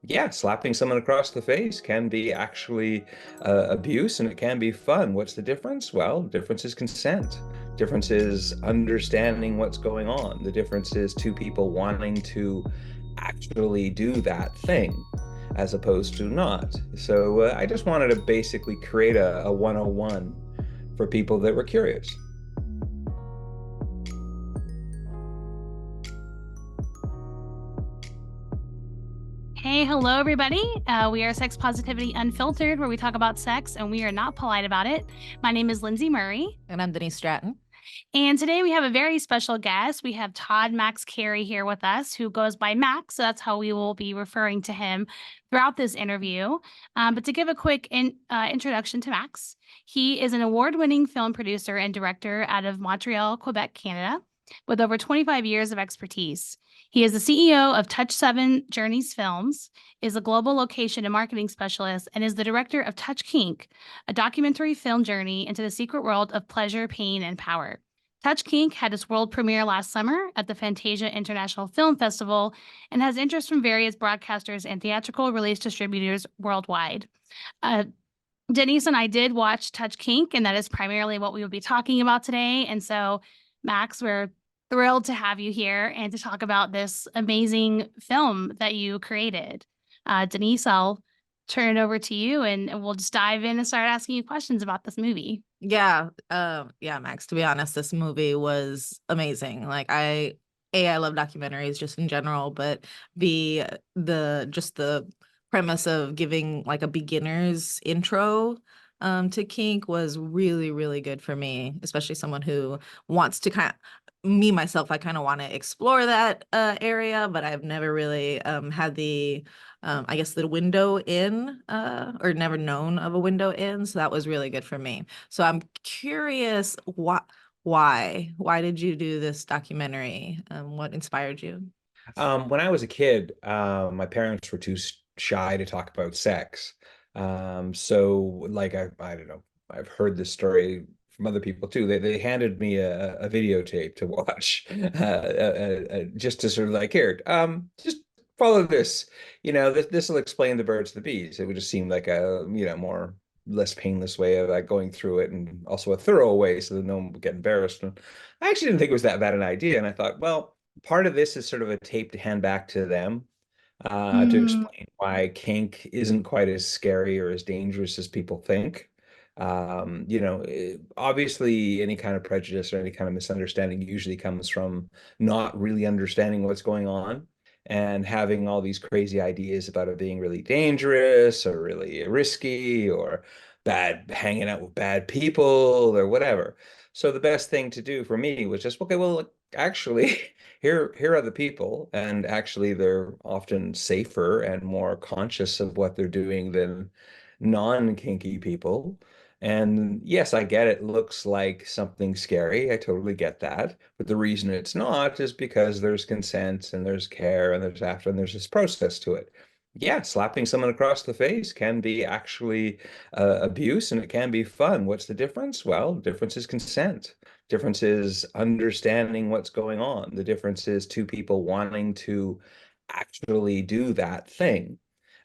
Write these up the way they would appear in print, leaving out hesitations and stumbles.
Yeah, slapping someone across the face can be actually abuse, and it can be fun. What's the difference? Well, the difference is consent. Difference is understanding what's going on. The difference is two people wanting to actually do that thing as opposed to not. So I just wanted to basically create a 101 for people that were curious. Hey, hello, everybody. We are Sex Positivity Unfiltered, where we talk about sex and we are not polite about it. My name is Lindsay Murray, And I'm Denise Stratton. and today we have a very special guest. We have Todd Max Carey here with us, who goes by Max. So that's how we will be referring to him throughout this interview. But to give a quick introduction to Max, he is an award winning film producer and director out of Montreal, Quebec, Canada, with over 25 years of expertise. He is the CEO of Touch 7 Journeys Films, is a global location and marketing specialist, and is the director of Touch Kink, a documentary film journey into the secret world of pleasure, pain, and power. Touch Kink had its world premiere last summer at the Fantasia International Film Festival and has interest from various broadcasters and theatrical release distributors worldwide. Uh, Denise and I did watch Touch Kink, and that is primarily what we will be talking about today. And so, Max, we're thrilled to have you here and to talk about this amazing film that you created. Denise, I'll turn it over to you and we'll just dive in and start asking you questions about this movie. Yeah, Max, to be honest, this movie was amazing. I love documentaries just in general, but B, the premise of giving like a beginner's intro to kink was really, really good for me, especially someone who wants to me myself, I kind of want to explore that area, but I've never really had the I guess the window in or never known of a window in. So that was really good for me. So I'm curious why did you do this documentary? What inspired you? When I was a kid, my parents were too shy to talk about sex. So like I don't know, I've heard this story from other people too. They handed me a videotape to watch, just to sort of like here, just follow this. This will explain the birds to the bees. It would just seem like a more less painless way of going through it, and also a thorough way so that no one would get embarrassed. And I actually didn't think it was that bad an idea, and I thought, well, part of this is sort of a tape to hand back to them, to Mm, explain why kink isn't quite as scary or as dangerous as people think. Obviously, any kind of prejudice or any kind of misunderstanding usually comes from not really understanding what's going on and having all these crazy ideas about it being really dangerous or really risky or bad, hanging out with bad people or whatever. So the best thing to do for me was just, okay, well, look, actually, here are the people, and actually they're often safer and more conscious of what they're doing than non-kinky people. And yes, I get it looks like something scary. I totally get that. But the reason it's not is because there's consent and there's care and there's after and there's this process to it. Yeah, slapping someone across the face can be actually abuse, and it can be fun. What's the difference? Well, the difference is consent. Difference is understanding what's going on. The difference is two people wanting to actually do that thing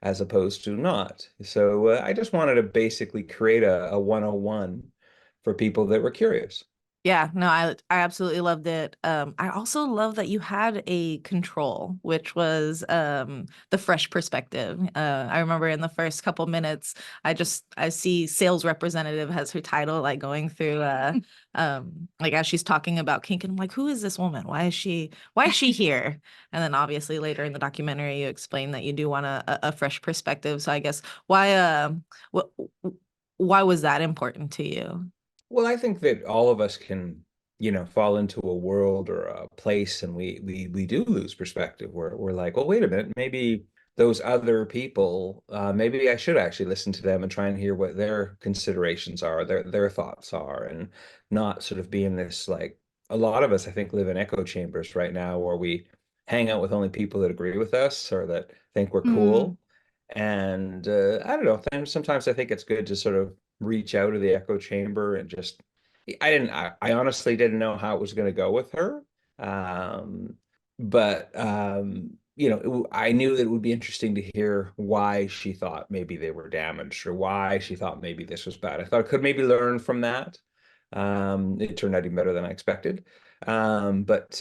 as opposed to not. So I just wanted to basically create a 101 for people that were curious. Yeah, no, I absolutely loved it. I also love that you had a control, which was the fresh perspective. I remember in the first couple minutes, I see sales representative has her title, like going through like as she's talking about kink, and I'm like, who is this woman? Why is she here? And then obviously later in the documentary, you explain that you do want a fresh perspective. So I guess what why was that important to you? Well, I think that all of us can, fall into a world or a place, and we do lose perspective. We're like, well, wait a minute, maybe those other people, maybe I should actually listen to them and try and hear what their considerations are, their thoughts are, and not sort of be in this like a lot of us, I think, live in echo chambers right now where we hang out with only people that agree with us or that think we're mm. cool. And I don't know. Sometimes I think it's good to sort of reach out of the echo chamber and just I honestly didn't know how it was going to go with her. Um, but I knew that it would be interesting to hear why she thought maybe they were damaged or why she thought maybe this was bad. I thought I could maybe learn from that. It turned out even better than I expected. But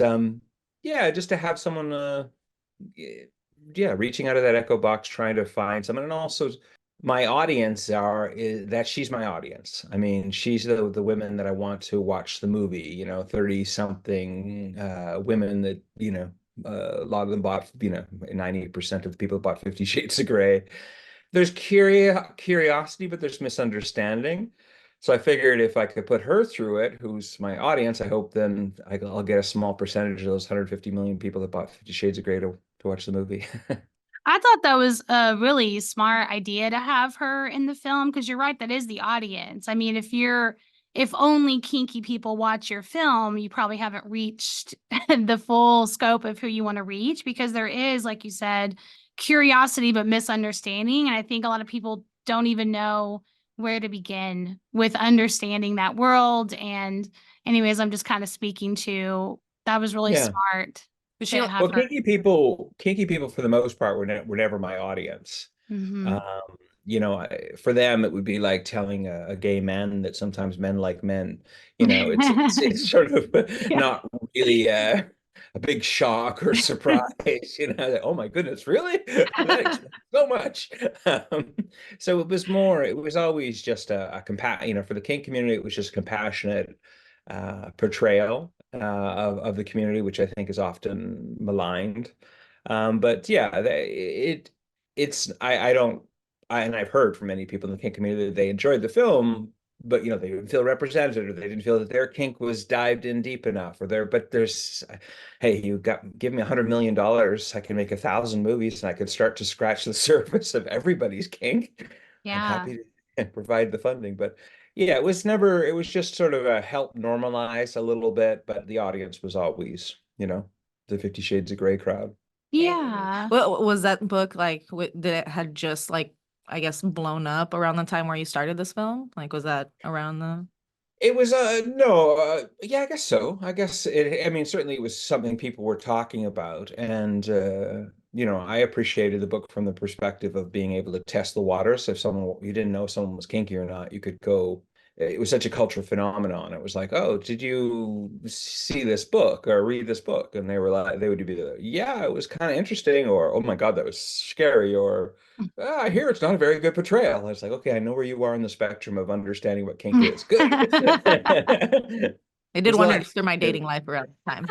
yeah, just to have someone, yeah, reaching out of that echo box, trying to find someone, and also my audience is that she's my audience. I mean, she's the women that I want to watch the movie, 30 something women that, a lot of them bought, 90% of the people bought 50 Shades of Grey. There's curiosity, but there's misunderstanding. So I figured if I could put her through it, who's my audience, I hope then I'll get a small percentage of those 150 million people that bought 50 Shades of Grey to watch the movie. I thought that was a really smart idea to have her in the film because you're right, that is the audience. I mean, if only kinky people watch your film, you probably haven't reached the full scope of who you want to reach because there is, like you said, curiosity but misunderstanding. And I think a lot of people don't even know where to begin with understanding that world. And anyways, I'm just kind of speaking to that was really Yeah. smart But to she, have Well, her. kinky people for the most part were never my audience. Mhm. Um, for them, it would be like telling a gay man that sometimes men like men. It's sort of Yeah. not really a big shock or surprise. Like, oh my goodness, really? That explains so much. Um, so it was always just for the kink community, it was just compassionate portrayal of the community, which I think is often maligned. But yeah, I don't, and I've heard from many people in the kink community that they enjoyed the film, but they didn't feel represented, or they didn't feel that their kink was dived in deep enough, but hey, give me $100 million, I can make 1,000 movies, and I could start to scratch the surface of everybody's kink. I'm Yeah. happy to provide the funding, but yeah, it was just sort of a help normalize a little bit, but the audience was always, the 50 Shades of Grey crowd. Yeah. what was that book like? Did it had just like, I guess, blown up around the time where you started this film? Like, was that around the? It was no yeah, I guess so. I mean, certainly it was something people were talking about, and I appreciated the book from the perspective of being able to test the waters. If someone you didn't know someone was kinky or not, you could go. It was such a cultural phenomenon. It was like, oh, did you see this book or read this book? And they would be like, yeah, it was kind of interesting, or oh my God, that was scary, or I hear it's not a very good portrayal. And it's like, okay, I know where you are on the spectrum of understanding what kink is. Good. It did There's a lot wonders for my dating life around the time.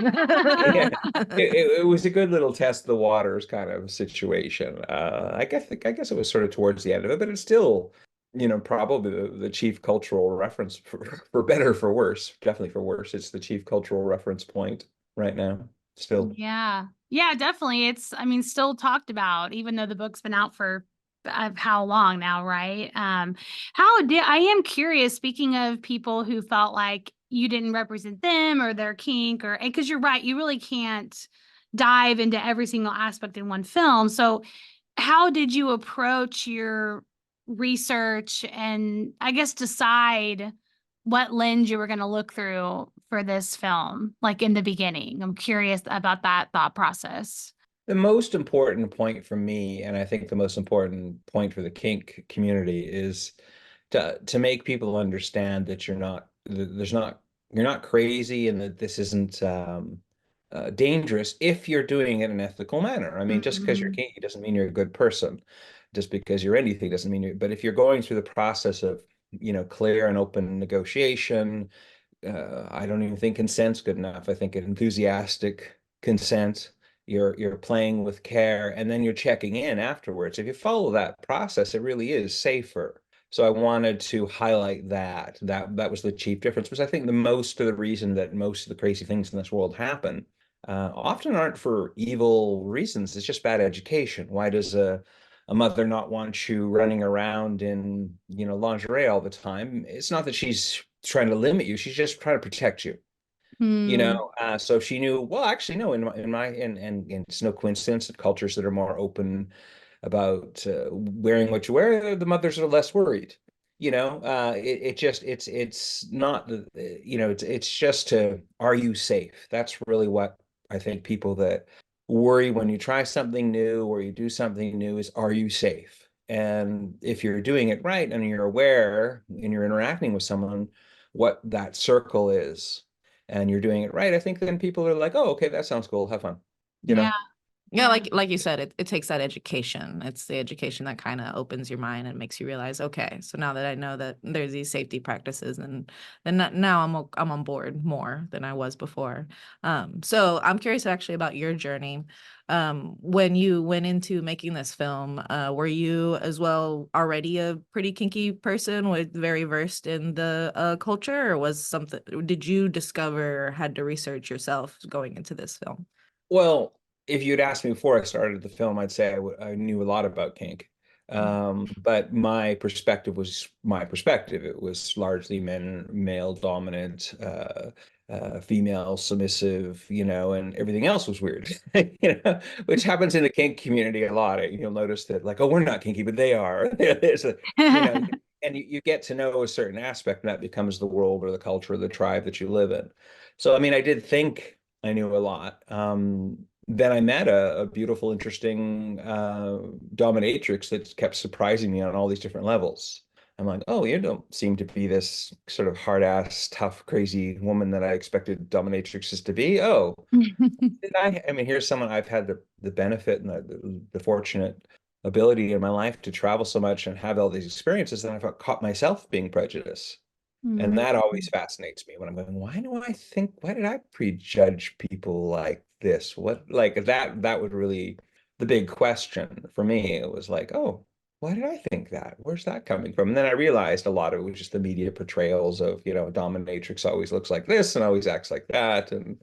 yeah. It was a good little test the waters kind of situation. I guess it was sort of towards the end of it, but it's still, probably the chief cultural reference for better or for worse. Definitely for worse. It's the chief cultural reference point right now. Still. Yeah. Yeah, definitely. I mean, still talked about, even though the book's been out for how long now, right? I am curious, speaking of people who felt like you didn't represent them or their kink, or because you're right, you really can't dive into every single aspect in one film. So, how did you approach your research and I guess decide what lens you were going to look through for this film, like in the beginning? I'm curious about that thought process. The most important point for me, and I think the most important point for the kink community, is to make people understand that you're not crazy, and that this isn't dangerous if you're doing it in an ethical manner. I mean, just because you're Mhm. kinky doesn't mean you're a good person. Just because you're anything doesn't mean you're. But if you're going through the process of, clear and open negotiation, I don't even think consent's good enough. I think an enthusiastic consent. You're playing with care, and then you're checking in afterwards. If you follow that process, it really is safer. So I wanted to highlight that. That was the chief difference, because I think the most of the reason that most of the crazy things in this world happen often aren't for evil reasons. It's just bad education. Why does a mother not want you running around in, lingerie all the time? It's not that she's trying to limit you. She's just trying to protect you. Hmm. So she knew, well, actually, no, and it's no coincidence that cultures that are more open about wearing what you wear, the mothers are less worried. It's not, it's just are you safe? That's really what I think people that worry when you try something new or you do something new is, are you safe? And if you're doing it right and you're aware and you're interacting with someone, what that circle is, and you're doing it right, I think then people are like, oh, okay, that sounds cool. Have fun, you Yeah. know? Yeah, Yeah. like you said, it takes that education. It's the education that kind of opens your mind and makes you realize, okay, so now that I know that there's these safety practices, and then now I'm on board more than I was before. So I'm curious actually about your journey. When you went into making this film, were you as well already a pretty kinky person, with very versed in the culture, or was something, did you discover or had to research yourself going into this film? Well, if you'd asked me before I started the film, I'd say I knew a lot about kink. But my perspective was my perspective. It was largely male dominant, female submissive, and everything else was weird, which happens in the kink community a lot. You'll notice that, like, oh, we're not kinky, but they are. There's a, you know, and you get to know a certain aspect, and that becomes the world or the culture or the tribe that you live in. So, I mean, I did think I knew a lot. Then I met a beautiful, interesting dominatrix that kept surprising me on all these different levels. I'm like, oh, you don't seem to be this sort of hard ass, tough, crazy woman that I expected dominatrixes to be. Oh, did I? I mean, here's someone I've had the benefit and the fortunate ability in my life to travel so much and have all these experiences, and I've caught myself being prejudiced. And Mm. that always fascinates me when I'm going, why did I prejudge people like this? What, like that would really, the big question for me, it was like, oh, why did I think that? Where's that coming from? And then I realized a lot of it was just the media portrayals of, a dominatrix always looks like this and always acts like that. And,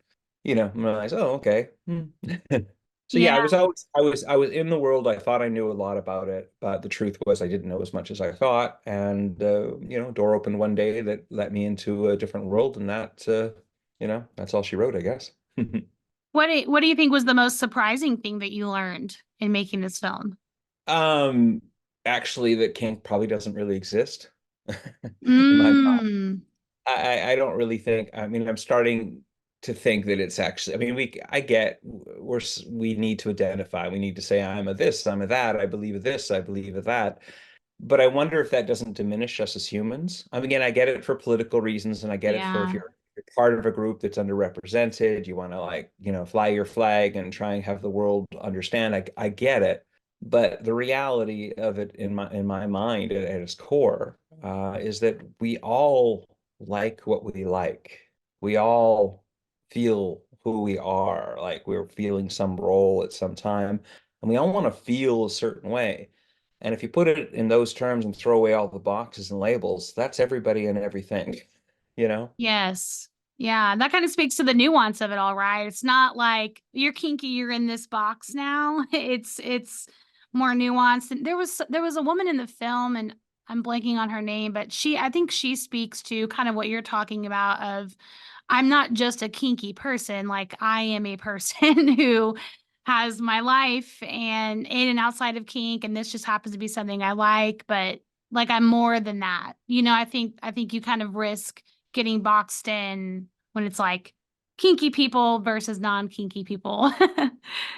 I realized, oh, okay. So yeah, Yeah. I was in the world. I thought I knew a lot about it, but the truth was I didn't know as much as I thought. And door opened one day that let me into a different world, and that's all she wrote, I guess. What do you think was the most surprising thing that you learned in making this film? Um, Actually, that kink probably doesn't really exist. In my Mm. I don't really think, I mean, I'm starting to think that it's actually, I mean, I get we need to identify, we need to say, I'm a this, I'm a that, I believe of this, I believe of that. But I wonder if that doesn't diminish us as humans. I mean, again, I get it for political reasons, and I get it for if Yeah. you're part of a group that's underrepresented, you want to, like, fly your flag and try and have the world understand. I get it. But the reality of it in my mind at its core is that we all like what we like. We all feel who we are, like we're feeling some role at some time, and we all want to feel a certain way. And if you put it in those terms and throw away all the boxes and labels, that's everybody and everything, you know? Yes. Yeah, that kind of speaks to the nuance of it all, right? It's not like you're kinky, you're in this box now. It's more nuanced. And there was a woman in the film, and I'm blanking on her name, but I think she speaks to kind of what you're talking about of, I'm not just a kinky person, like I am a person who has my life and in and outside of kink, and this just happens to be something I like, but like I'm more than that. I think you kind of risk getting boxed in when it's like kinky people versus non-kinky people.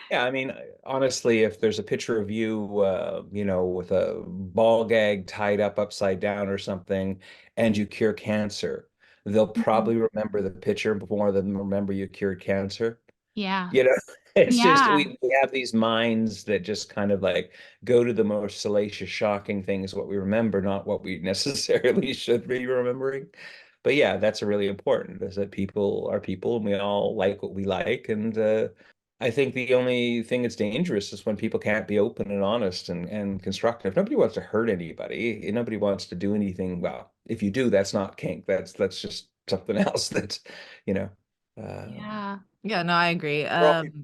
Yeah, I mean, honestly, if there's a picture of you, with a ball gag tied up upside down or something, and you cure cancer, they'll Mhm. probably remember the picture more than remember you cured cancer. Yeah. You know, it's just Yeah. we have these minds that just kind of like go to the most salacious, shocking things, what we remember, not what we necessarily should be remembering. But yeah, that's really important, is that people are people and we all like what we like. And I think the only thing that's dangerous is when people can't be open and honest and constructive. Nobody wants to hurt anybody. Nobody wants to do anything. Well, if you do, that's not kink. That's just something else that's, you know, Yeah. Yeah, no, I agree. we're all people.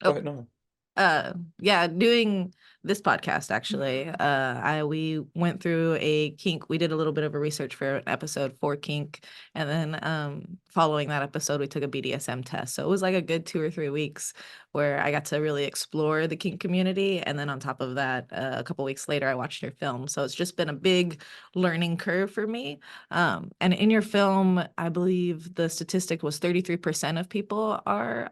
Go Oh, ahead, no. yeah, doing this podcast, actually. We went through a kink. We did a little bit of a research for an episode for kink, and then following that episode, we took a BDSM test. So it was like a good 2 or 3 weeks where I got to really explore the kink community. And then on top of that, a couple weeks later, I watched your film. So it's just been a big learning curve for me. And in your film, I believe the statistic was 33% of people are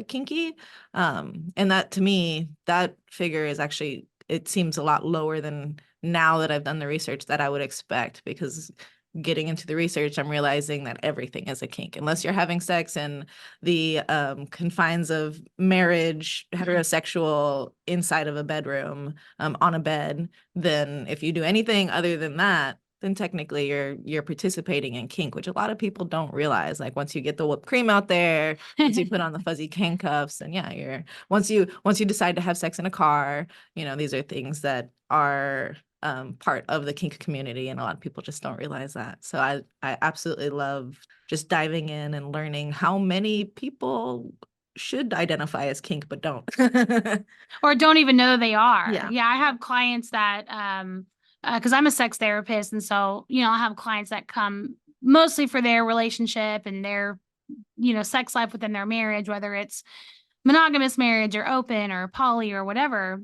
kinky. And that, to me, that figure is actually, it seems a lot lower than, now that I've done the research, that I would expect, because getting into the research, I'm realizing that everything is a kink. Unless you're having sex in the confines of marriage, heterosexual, inside of a bedroom, on a bed, then if you do anything other than that, then technically you're participating in kink, which a lot of people don't realize. Like, once you get the whipped cream out there, once you put on the fuzzy handcuffs, and yeah, once you decide to have sex in a car, these are things that are part of the kink community, and a lot of people just don't realize that. So I absolutely love just diving in and learning how many people should identify as kink but don't. Or don't even know they are. Yeah. I have clients that because I'm a sex therapist, and so I have clients that come mostly for their relationship and their sex life within their marriage, whether it's monogamous marriage or open or poly or whatever.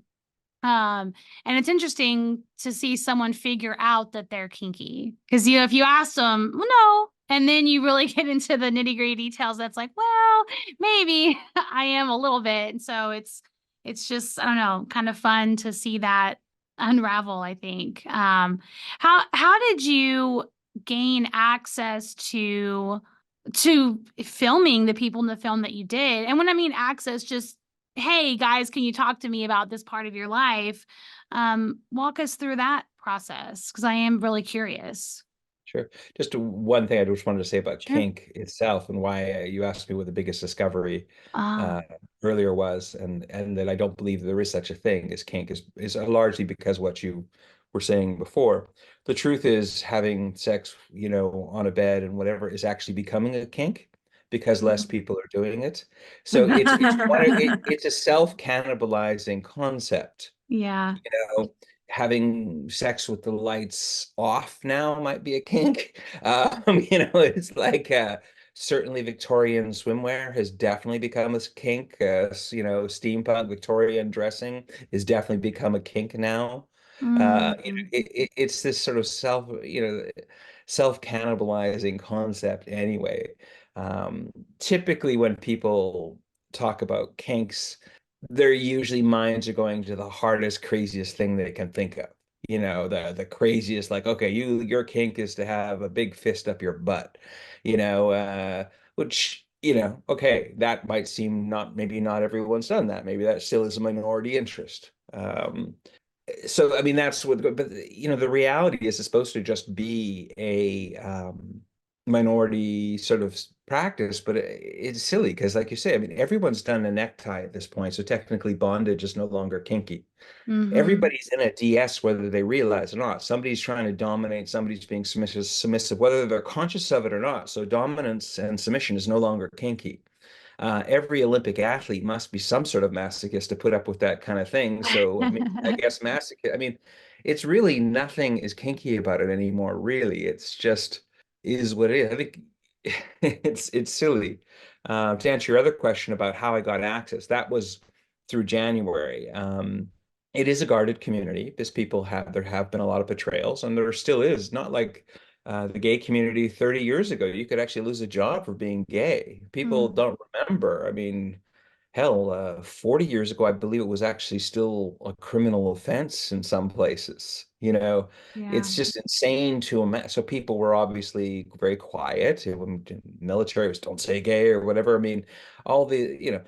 And it's interesting to see someone figure out that they're kinky, because if you ask them, well, no, and then you really get into the nitty-gritty details, that's like, well, maybe I am a little bit. And so it's just, I don't know, kind of fun to see that unravel, I think. How did you gain access to filming the people in the film that you did? And when I mean access, just, hey guys, can you talk to me about this part of your life? Walk us through that process, because I am really curious. Sure. Just one thing I just wanted to say about Sure. kink itself, and why you asked me what the biggest discovery Ah, uh, earlier was, and that I don't believe there is such a thing as kink, is largely because what you were saying before. The truth is, having sex, on a bed and whatever, is actually becoming a kink because less people are doing it. So it's a self-cannibalizing concept. yeah. know, Having sex with the lights off now might be a kink. It's like certainly Victorian swimwear has definitely become a kink. Steampunk Victorian dressing has definitely become a kink now. Mm, It's this sort of self-cannibalizing concept anyway. Typically, when people talk about kinks, their usually minds are going to the hardest, craziest thing they can think of. The craziest, like, okay, your kink is to have a big fist up your butt, which, okay, that might seem maybe not everyone's done that. Maybe that still is a minority interest. So I mean that's what, but the reality is it's supposed to just be a minority sort of practice, but it's silly because, like you say, I mean, everyone's done a necktie at this point, so technically bondage is no longer kinky. mm-hmm. Everybody's in a DS, whether they realize it or not. Somebody's trying to dominate, somebody's being submissive, whether they're conscious of it or not. So dominance and submission is no longer kinky. Every Olympic athlete must be some sort of masochist to put up with that kind of thing. So, I mean, I guess masochist, I mean, it's really nothing is kinky about it anymore, really. It's just is what it is. I think it's silly. To answer your other question about how I got access, that was through January. It is a guarded community because there have been a lot of betrayals, and there still is. Not like the gay community 30 years ago. You could actually lose a job for being gay. People Mm, don't remember. I mean, hell, 40 years ago, I believe it was actually still a criminal offense in some places. yeah. It's just insane to imagine. So people were obviously very quiet. Military was don't say gay or whatever. I mean, all eh,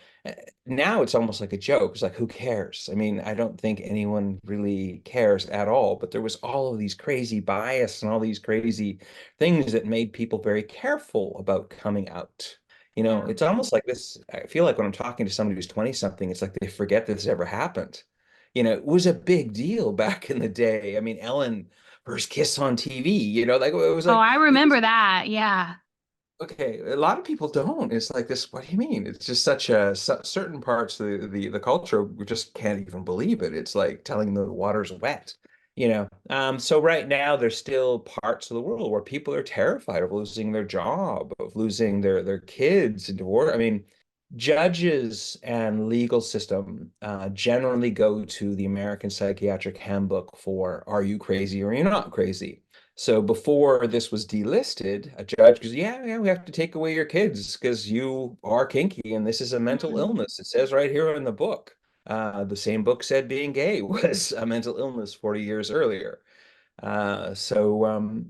now it's almost like a joke. It's like, who cares? I mean, I don't think anyone really cares at all. But there was all of these crazy bias and all these crazy things that made people very careful about coming out. Yeah. It's almost like this. I feel like when I'm talking to somebody who's 20 something, it's like they forget this ever happened. It was a big deal back in the day. I mean, Ellen, first kiss on TV, like it was Oh, like I remember that. Yeah. Okay, a lot of people don't. It's like this, what do you mean? It's just such a certain parts of the culture, we just can't even believe it. It's like telling the water's wet, you know. So right now there's still parts of the world where people are terrified of losing their job, of losing their kids and divorce. I mean, judges and legal system generally go to the American Psychiatric Handbook for are you crazy or you're not crazy. So before this was delisted, a judge goes, yeah, we have to take away your kids because you are kinky and this is a mental Mm. illness. It says right here in the book. The same book said being gay was a mental illness 40 years earlier. So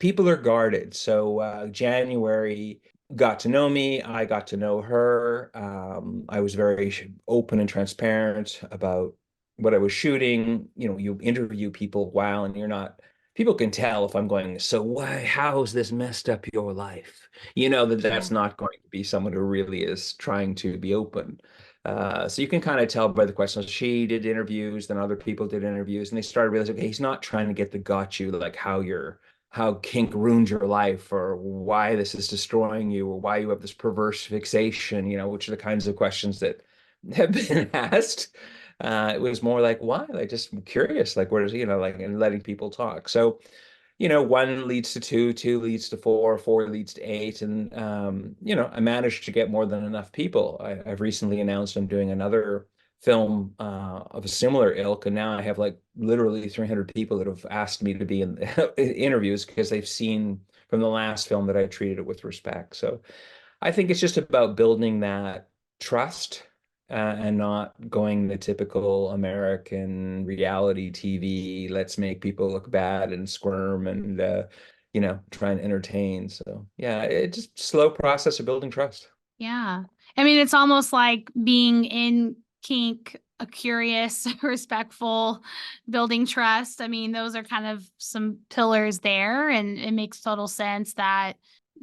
people are guarded. So January got to know me. I got to know her. I was very open and transparent about what I was shooting. You know, you interview people while, and you're not. People can tell if I'm going, so why, how's this messed up your life? You know that Yeah. that's not going to be someone who really is trying to be open. So you can kind of tell by the questions. She did interviews, then other people did interviews, and they started realizing, okay, he's not trying to get the got you, like how kink ruined your life, or why this is destroying you, or why you have this perverse fixation, which are the kinds of questions that have been asked. It was more like, why? Like just curious, like what is, like and letting people talk. So one leads to two, two leads to four, four leads to eight. And, I managed to get more than enough people. I've recently announced I'm doing another film of a similar ilk. And now I have like literally 300 people that have asked me to be in interviews because they've seen from the last film that I treated it with respect. So I think it's just about building that trust and not going the typical American reality TV, let's make people look bad and squirm and, try and entertain. So, yeah, it's just slow process of building trust. Yeah. I mean, it's almost like being in kink, a curious, respectful, building trust. I mean, those are kind of some pillars there, and it makes total sense that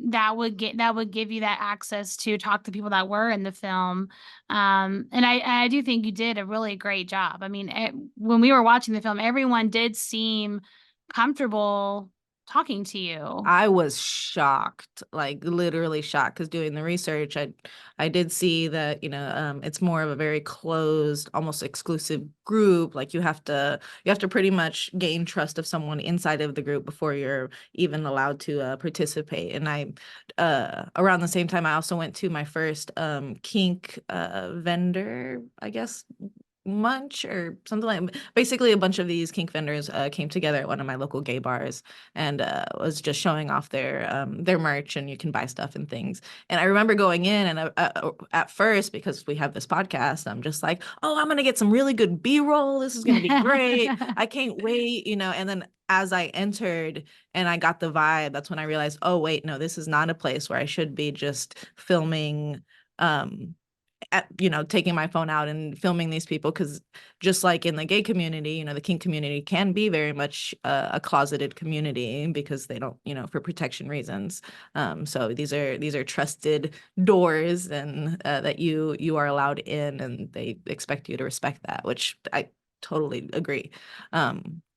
that would give you that access to talk to people that were in the film. And I do think you did a really great job. I mean, when we were watching the film, everyone did seem comfortable talking to you. I was shocked, like literally shocked, because doing the research, I did see that, it's more of a very closed, almost exclusive group. Like you have to pretty much gain trust of someone inside of the group before you're even allowed to participate. And I around the same time, I also went to my first kink vendor, I guess, munch or something, like basically a bunch of these kink vendors came together at one of my local gay bars and was just showing off their merch, and you can buy stuff and things. And I remember going in, and at first, because we have this podcast, I'm just like, oh, I'm gonna get some really good B-roll, this is gonna be great, I can't wait, and then as I entered and I got the vibe, that's when I realized, oh wait, no, this is not a place where I should be just filming taking my phone out and filming these people, because just like in the gay community, the kink community can be very much a closeted community because they don't, for protection reasons. So these are trusted doors, and that you are allowed in, and they expect you to respect that, which I totally agree.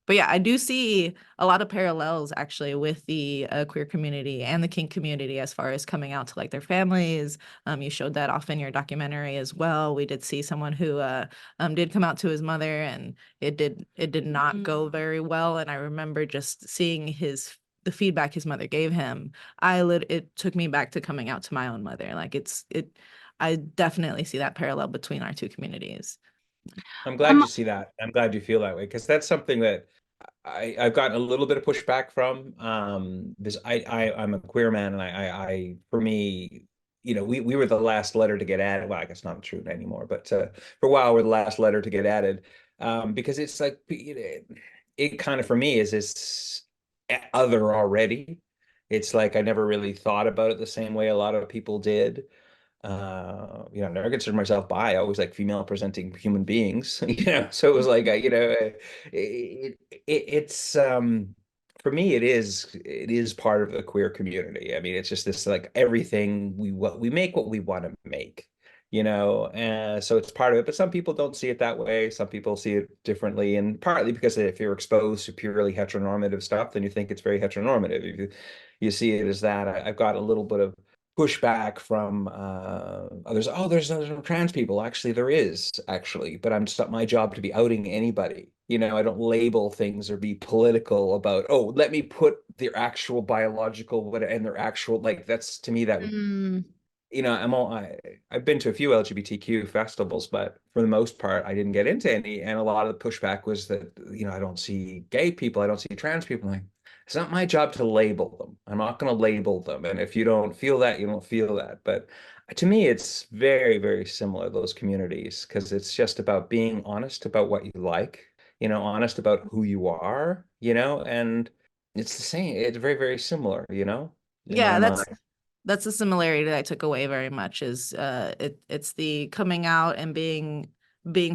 But yeah, I do see a lot of parallels actually with the queer community and the kink community as far as coming out to like their families. You showed that off in your documentary as well. We did see someone who did come out to his mother, and it did not go very well. And I remember just seeing the feedback his mother gave him. It took me back to coming out to my own mother. Like I definitely see that parallel between our two communities. I'm glad you see that. I'm glad you feel that way because that's something that I've gotten a little bit of pushback from. Because I'm a queer man, and for me, we were the last letter to get added. Well, I guess not true anymore, but for a while we're the last letter to get added. Because it's like it kind of for me is this other already. It's like I never really thought about it the same way a lot of people did. I never considered myself bi. I always like female presenting human beings, So it was like, it's for me, it is part of the queer community. I mean, it's just this like everything we make what we want to make, so it's part of it. But some people don't see it that way. Some people see it differently, and partly because if you're exposed to purely heteronormative stuff, then you think it's very heteronormative. If you see it as that, I've got a little bit of pushback from others. Oh, there's no trans people. Actually, there is actually, but it's not my job to be outing anybody. I don't label things or be political about, oh, let me put their actual biological what and their actual, like, that's, to me, that would, Mm. I've been to a few LGBTQ festivals, but for the most part, I didn't get into any. And a lot of the pushback was that, I don't see gay people, I don't see trans people. Like, it's not my job to label them. I'm not going to label them. And if you don't feel that, you don't feel that. But to me, it's very, very similar, those communities, because it's just about being honest about what you like, honest about who you are, and it's the same. It's very, very similar, in my Yeah, mind. that's a similarity that I took away very much is it's the coming out and being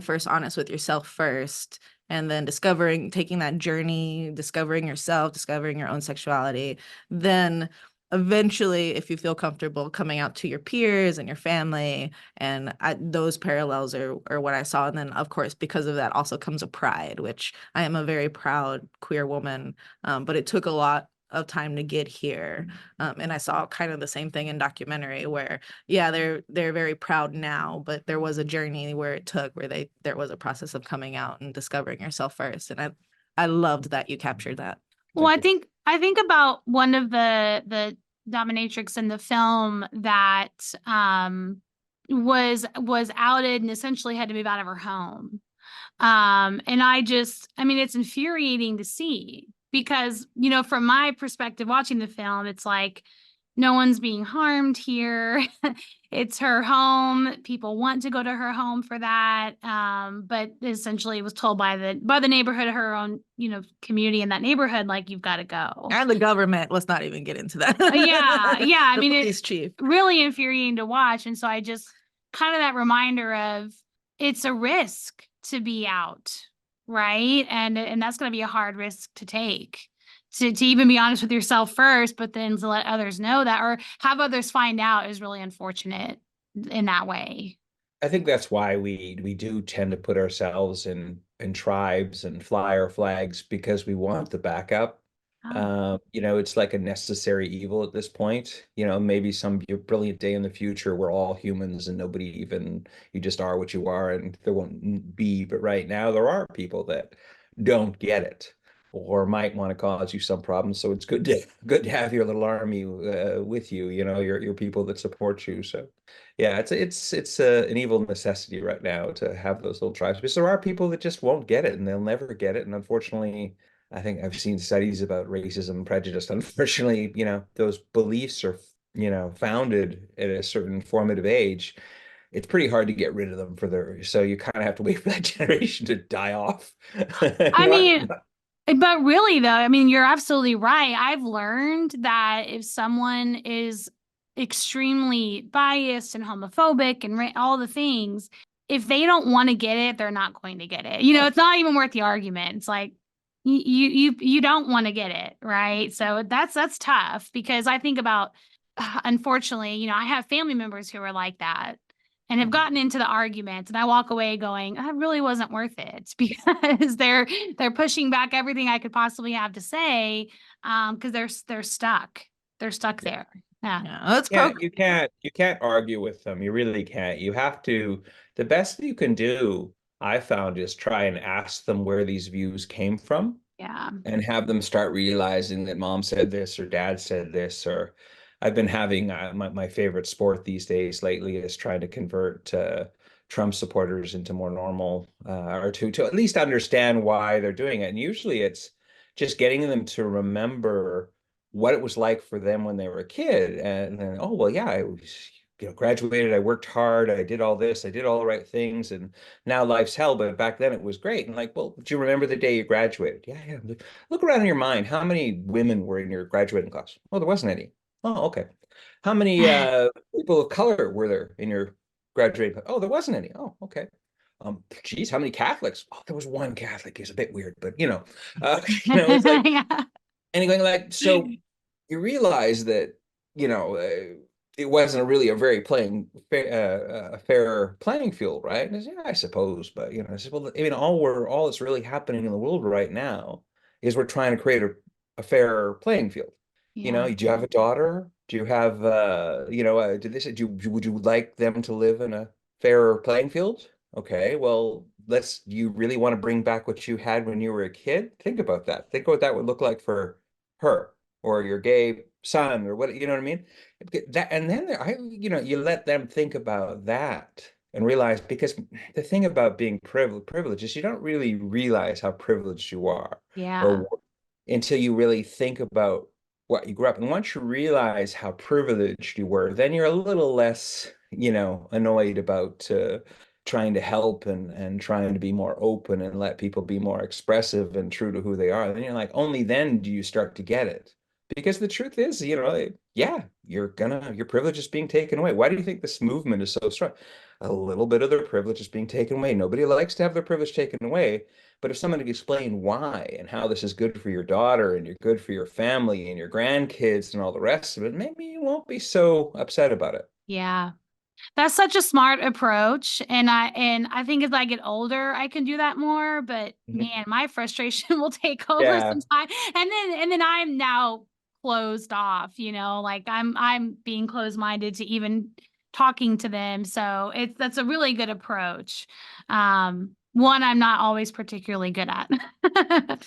first honest with yourself first, and then taking that journey, discovering yourself, discovering your own sexuality. Then eventually, if you feel comfortable, coming out to your peers and your family. And those parallels are what I saw. And then, of course, because of that also comes a pride, which I am a very proud queer woman. But it took a lot of time to get here. And I saw kind of the same thing in documentary where, yeah, they're very proud now, but there was a journey where it took, where there was a process of coming out and discovering yourself first. And I loved that you captured that. Well, I think about one of the dominatrix in the film that was outed and essentially had to move out of her home. And I mean, it's infuriating to see because, from my perspective watching the film, it's like no one's being harmed here. It's her home. People want to go to her home for that. But essentially it was told by the neighborhood, her own, community in that neighborhood, like, you've got to go. And the government, let's not even get into that. Yeah. I mean, police it's chief. really infuriating to watch. And so I just kind of that reminder of it's a risk to be out, right? And that's going to be a hard risk to take. To even be honest with yourself first, but then to let others know that or have others find out is really unfortunate in that way. I think that's why we do tend to put ourselves in tribes and fly our flags, because we want the backup. Oh. It's like a necessary evil at this point. Maybe some brilliant day in the future we're all humans and you just are what you are and there won't be. But right now there are people that don't get it or might want to cause you some problems. So it's good to have your little army with you, your people that support you. So yeah, it's an evil necessity right now to have those little tribes, because there are people that just won't get it and they'll never get it. And unfortunately, I think I've seen studies about racism and prejudice. Unfortunately, those beliefs are, founded at a certain formative age. It's pretty hard to get rid of them so you kind of have to wait for that generation to die off. I mean, but really though, I mean, you're absolutely right. I've learned that if someone is extremely biased and homophobic and all the things, if they don't want to get it, they're not going to get it. It's not even worth the argument. It's like you don't want to get it, right? So that's tough because I think about, unfortunately, I have family members who are like that and have gotten into the arguments, and I walk away going, that really wasn't worth it because they're pushing back everything I could possibly have to say, because they're stuck. They're stuck there. Yeah. Yeah, you can't argue with them. You really can't. You have to, the best you can do, I found, is try and ask them where these views came from. Yeah. And have them start realizing that mom said this or dad said this. Or I've been having my favorite sport these days lately is trying to convert Trump supporters into more normal, or to at least understand why they're doing it. And usually it's just getting them to remember what it was like for them when they were a kid. And then, oh, well, yeah, I was, graduated, I worked hard, I did all this, I did all the right things, and now life's hell, but back then it was great. And like, well, do you remember the day you graduated? Yeah. Look around in your mind. How many women were in your graduating class? Oh, there wasn't any. Oh, okay. How many people of color were there in your graduating class? Oh, there wasn't any. Oh, okay. Geez, how many Catholics? Oh, there was one Catholic. He's a bit weird, but it's like, Yeah. and going like, so you realize that, it wasn't really a very a fair playing field, right? And I said, yeah, I suppose, but I said, well, I mean, all that's really happening in the world right now is we're trying to create a fair playing field. Yeah. Do you have a daughter? Do you have did they say would you like them to live in a fair playing field? Okay, well, you really want to bring back what you had when you were a kid? Think about that. Think what that would look like for her or your gay son or what, you know what I mean? That, and then you let them think about that and realize, because the thing about being privileged is you don't really realize how privileged you are, Yeah. or until you really think about what you grew up. And once you realize how privileged you were, then you're a little less, annoyed about trying to help and trying to be more open and let people be more expressive and true to who they are. Then you're like, only then do you start to get it. Because the truth is, yeah, your privilege is being taken away. Why do you think this movement is so strong? A little bit of their privilege is being taken away. Nobody likes to have their privilege taken away. But if someone could explain why and how this is good for your daughter and you're good for your family and your grandkids and all the rest of it, maybe you won't be so upset about it. Yeah. That's such a smart approach. And I think as I get older, I can do that more. But Mhm. man, my frustration will take over Yeah. sometime. And then I'm now closed off, like I'm being closed-minded to even talking to them. So that's a really good approach. One I'm not always particularly good at.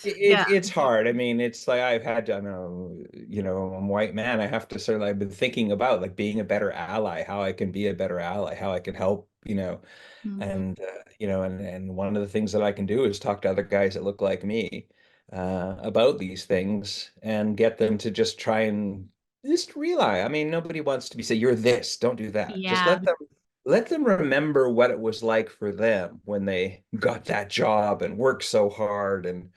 Yeah. It's hard. I mean, it's like I've had to, I know, I'm a white man. I have to sort of, I've been thinking about like being a better ally, how I can be a better ally, how I can help, Mhm. and and one of the things that I can do is talk to other guys that look like me about these things and get them to just try and just realize. I mean, nobody wants to be say you're this, don't do that. Just Yeah. let them remember what it was like for them when they got that job and worked so hard and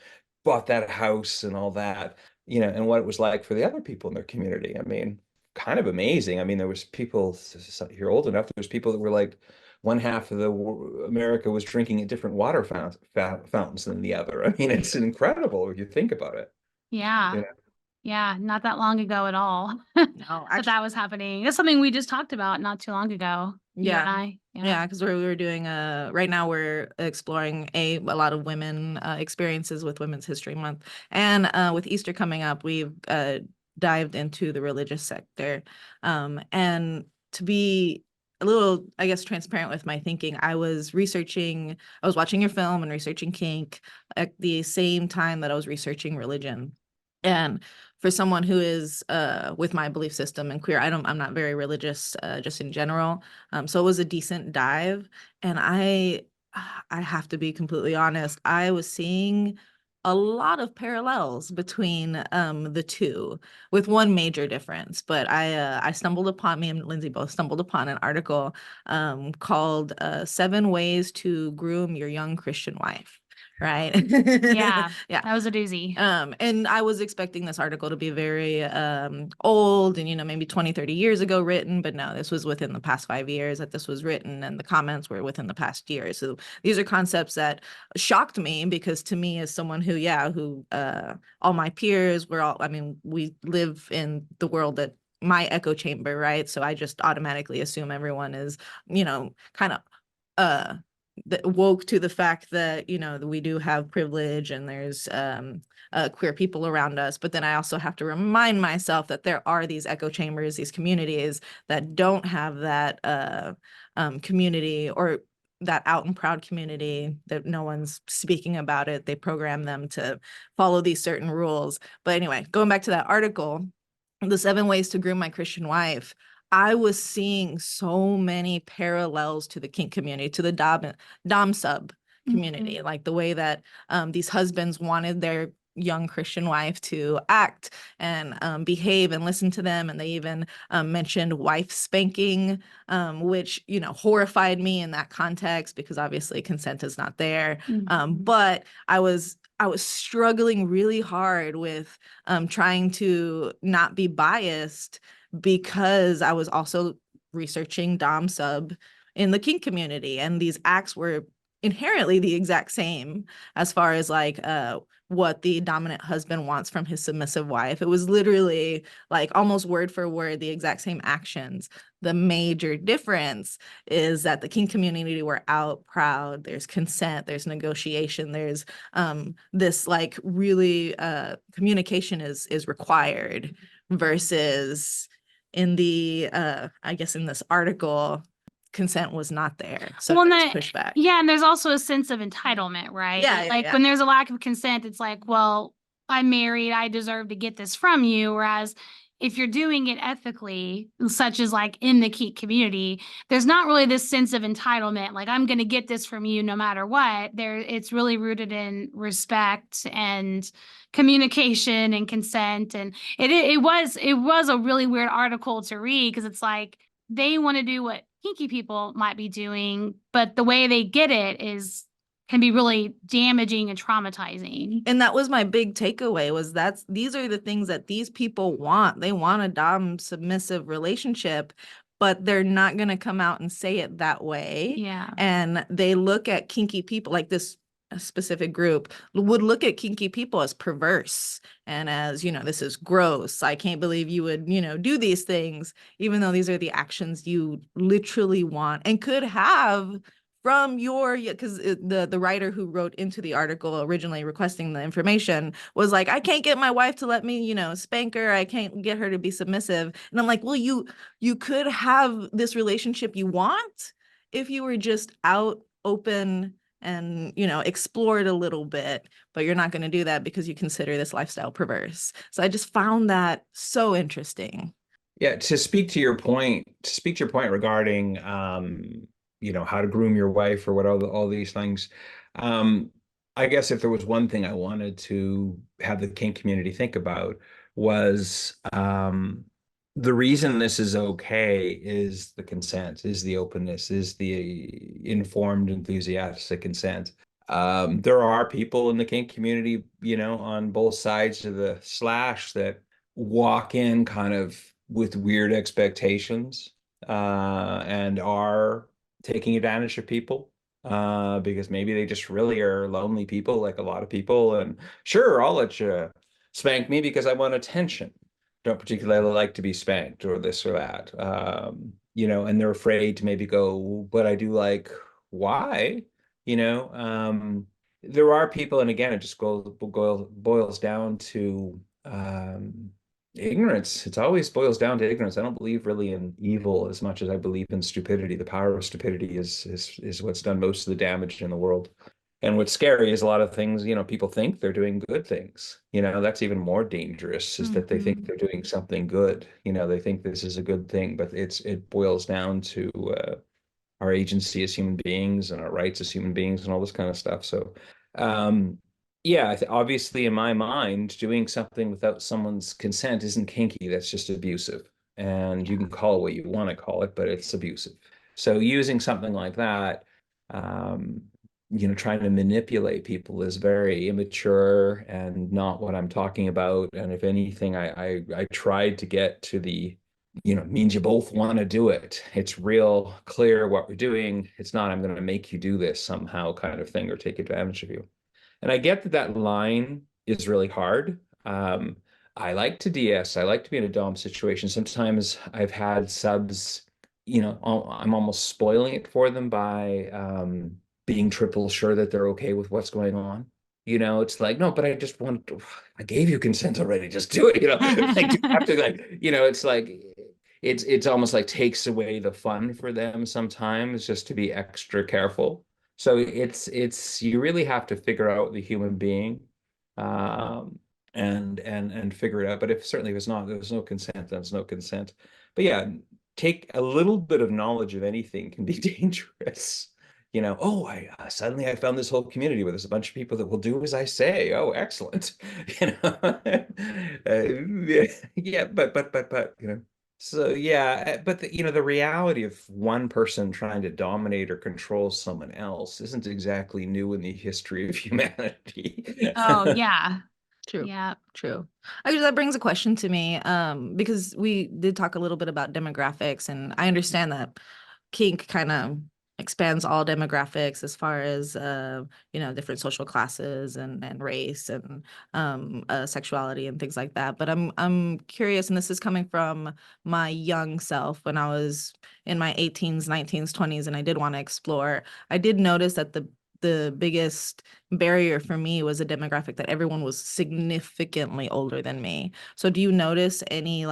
bought that house and all that, and what it was like for the other people in their community. I mean, kind of amazing. I mean, there was people, you're old enough, there's people that were like one half of America was drinking at different water fountains than the other. I mean, it's incredible if you think about it. Yeah. You know? Yeah. Not that long ago at all. No, That actually, that was happening. That's something we just talked about not too long ago. You and yeah. I. Yeah. Yeah, because we were doing right now we're exploring a lot of women experiences with Women's History Month. And with Easter coming up, we've dived into the religious sector. And to be a little, I guess, transparent with my thinking, I was watching your film and researching kink at the same time that I was researching religion. And for someone who is with my belief system and queer, I'm not very religious just in general. So it was a decent dive. And I have to be completely honest, I was seeing a lot of parallels between the two, with one major difference. But I stumbled upon, me and Lindsay both stumbled upon an article called 7 Ways to Groom Your Young Christian Wife. Right. Yeah. Yeah. That was a doozy. And I was expecting this article to be very old and, maybe 20, 30 years ago written, but no, this was within the past 5 years that this was written, and the comments were within the past year. So these are concepts that shocked me, because to me, as someone who all my peers were all, I mean, we live in the world that my echo chamber, right? So I just automatically assume everyone is, kind of uh woke to the fact that we do have privilege, and there's queer people around us. But then I also have to remind myself that there are these echo chambers, these communities that don't have that community, or that out and proud community, that no one's speaking about it. They program them to follow these certain rules. But anyway, going back to that article, the 7 Ways to Groom My Christian Wife, I was seeing so many parallels to the kink community, to the dom sub community, Mhm. like the way that these husbands wanted their young Christian wife to act and behave and listen to them. And they even mentioned wife spanking, which, horrified me in that context, because obviously consent is not there. Mhm. But I was struggling really hard with trying to not be biased, because I was also researching dom sub in the kink community, and these acts were inherently the exact same, as far as like what the dominant husband wants from his submissive wife. It was literally like almost word for word the exact same actions. The major difference is that the kink community were out proud. There's consent, there's negotiation, there's this like really communication is required, versus in the I guess in this article, consent was not there. So Well, there's pushback. yeah, and there's also a sense of entitlement, right? Yeah, Like when there's a lack of consent, it's like, well, I'm married, I deserve to get this from you. Whereas if you're doing it ethically, such as like in the kink community, there's not really this sense of entitlement, like I'm going to get this from you no matter what. It's really rooted in respect and communication and consent. And it was a really weird article to read, because it's like they want to do what kinky people might be doing, but the way they get it can be really damaging and traumatizing. And that was my big takeaway, was these are the things that these people want. They want a dom submissive relationship, but they're not going to come out and say it that way. Yeah. And they look at kinky people, like this specific group would look at kinky people as perverse and as, this is gross. I can't believe you would, do these things, even though these are the actions you literally want and could have from your, because the writer who wrote into the article originally requesting the information was like, I can't get my wife to let me, spank her. I can't get her to be submissive. And I'm like, well, you could have this relationship you want if you were just out, open, and explore it a little bit, but you're not going to do that because you consider this lifestyle perverse. So I just found that so interesting. Yeah, to speak to your point regarding how to groom your wife or what all these things. I guess if there was one thing I wanted to have the kink community think about was the reason this is okay is the consent, is the openness, is the informed, enthusiastic consent. There are people in the kink community, on both sides of the slash that walk in kind of with weird expectations and are taking advantage of people because maybe they just really are lonely people, like a lot of people. And sure, I'll let you spank me because I want attention. Don't particularly like to be spanked or this or that. And they're afraid to maybe go, but I do like, why? There are people, and again, it just boils down to ignorance. It always boils down to ignorance. I don't believe really in evil as much as I believe in stupidity. The power of stupidity is what's done most of the damage in the world. And what's scary is a lot of things, people think they're doing good things. That's even more dangerous, is that they think they're doing something good. They think this is a good thing, but it boils down to our agency as human beings and our rights as human beings and all this kind of stuff. So, yeah, obviously in my mind, doing something without someone's consent isn't kinky. That's just abusive. And you can call it what you want to call it, but it's abusive. So using something like that, trying to manipulate people is very immature and not what I'm talking about. And if anything, I tried to get to the, means you both want to do it. It's real clear what we're doing. It's not, I'm going to make you do this somehow kind of thing or take advantage of you. And I get that line is really hard. I like to DS. I like to be in a dom situation. Sometimes I've had subs, I'm almost spoiling it for them by being triple sure that they're okay with what's going on. It's like, no, but I gave you consent already. Just do it. Like, you have to, like, it's like, it's almost like takes away the fun for them sometimes just to be extra careful. So it's you really have to figure out the human being, and figure it out. But if there's no consent, then there's no consent. But yeah, take a little bit of knowledge of anything can be dangerous. Suddenly I found this whole community where there's a bunch of people that will do as I say. Oh, excellent. Yeah, but So yeah, but the reality of one person trying to dominate or control someone else isn't exactly new in the history of humanity. Oh, yeah. True. Yeah. True. Actually, that brings a question to me, because we did talk a little bit about demographics, and I understand that kink kind of expands all demographics as far as different social classes and race and sexuality and things like that. But I'm curious, and this is coming from my young self when I was in my 18s, 19s, 20s, and I did want to explore. I did notice that the biggest barrier for me was a demographic that everyone was significantly older than me. So do you notice any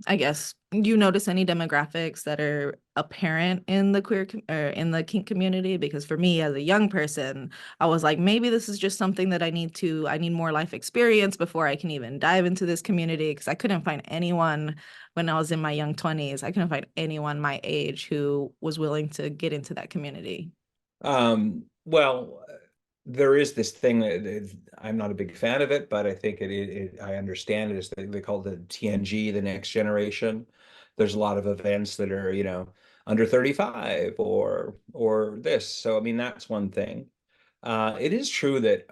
I guess, do you notice any demographics that are apparent in the or in the kink community? Because for me as a young person, I was like, maybe this is just something that I need more life experience before I can even dive into this community, because I couldn't find anyone when I was in my young 20s. I couldn't find anyone my age who was willing to get into that community. Well, there is this thing that I'm not a big fan of it, but I think I understand it. Is they call it the TNG, the next generation. There's a lot of events that are, under 35 or this. So I mean, that's one thing. It is true that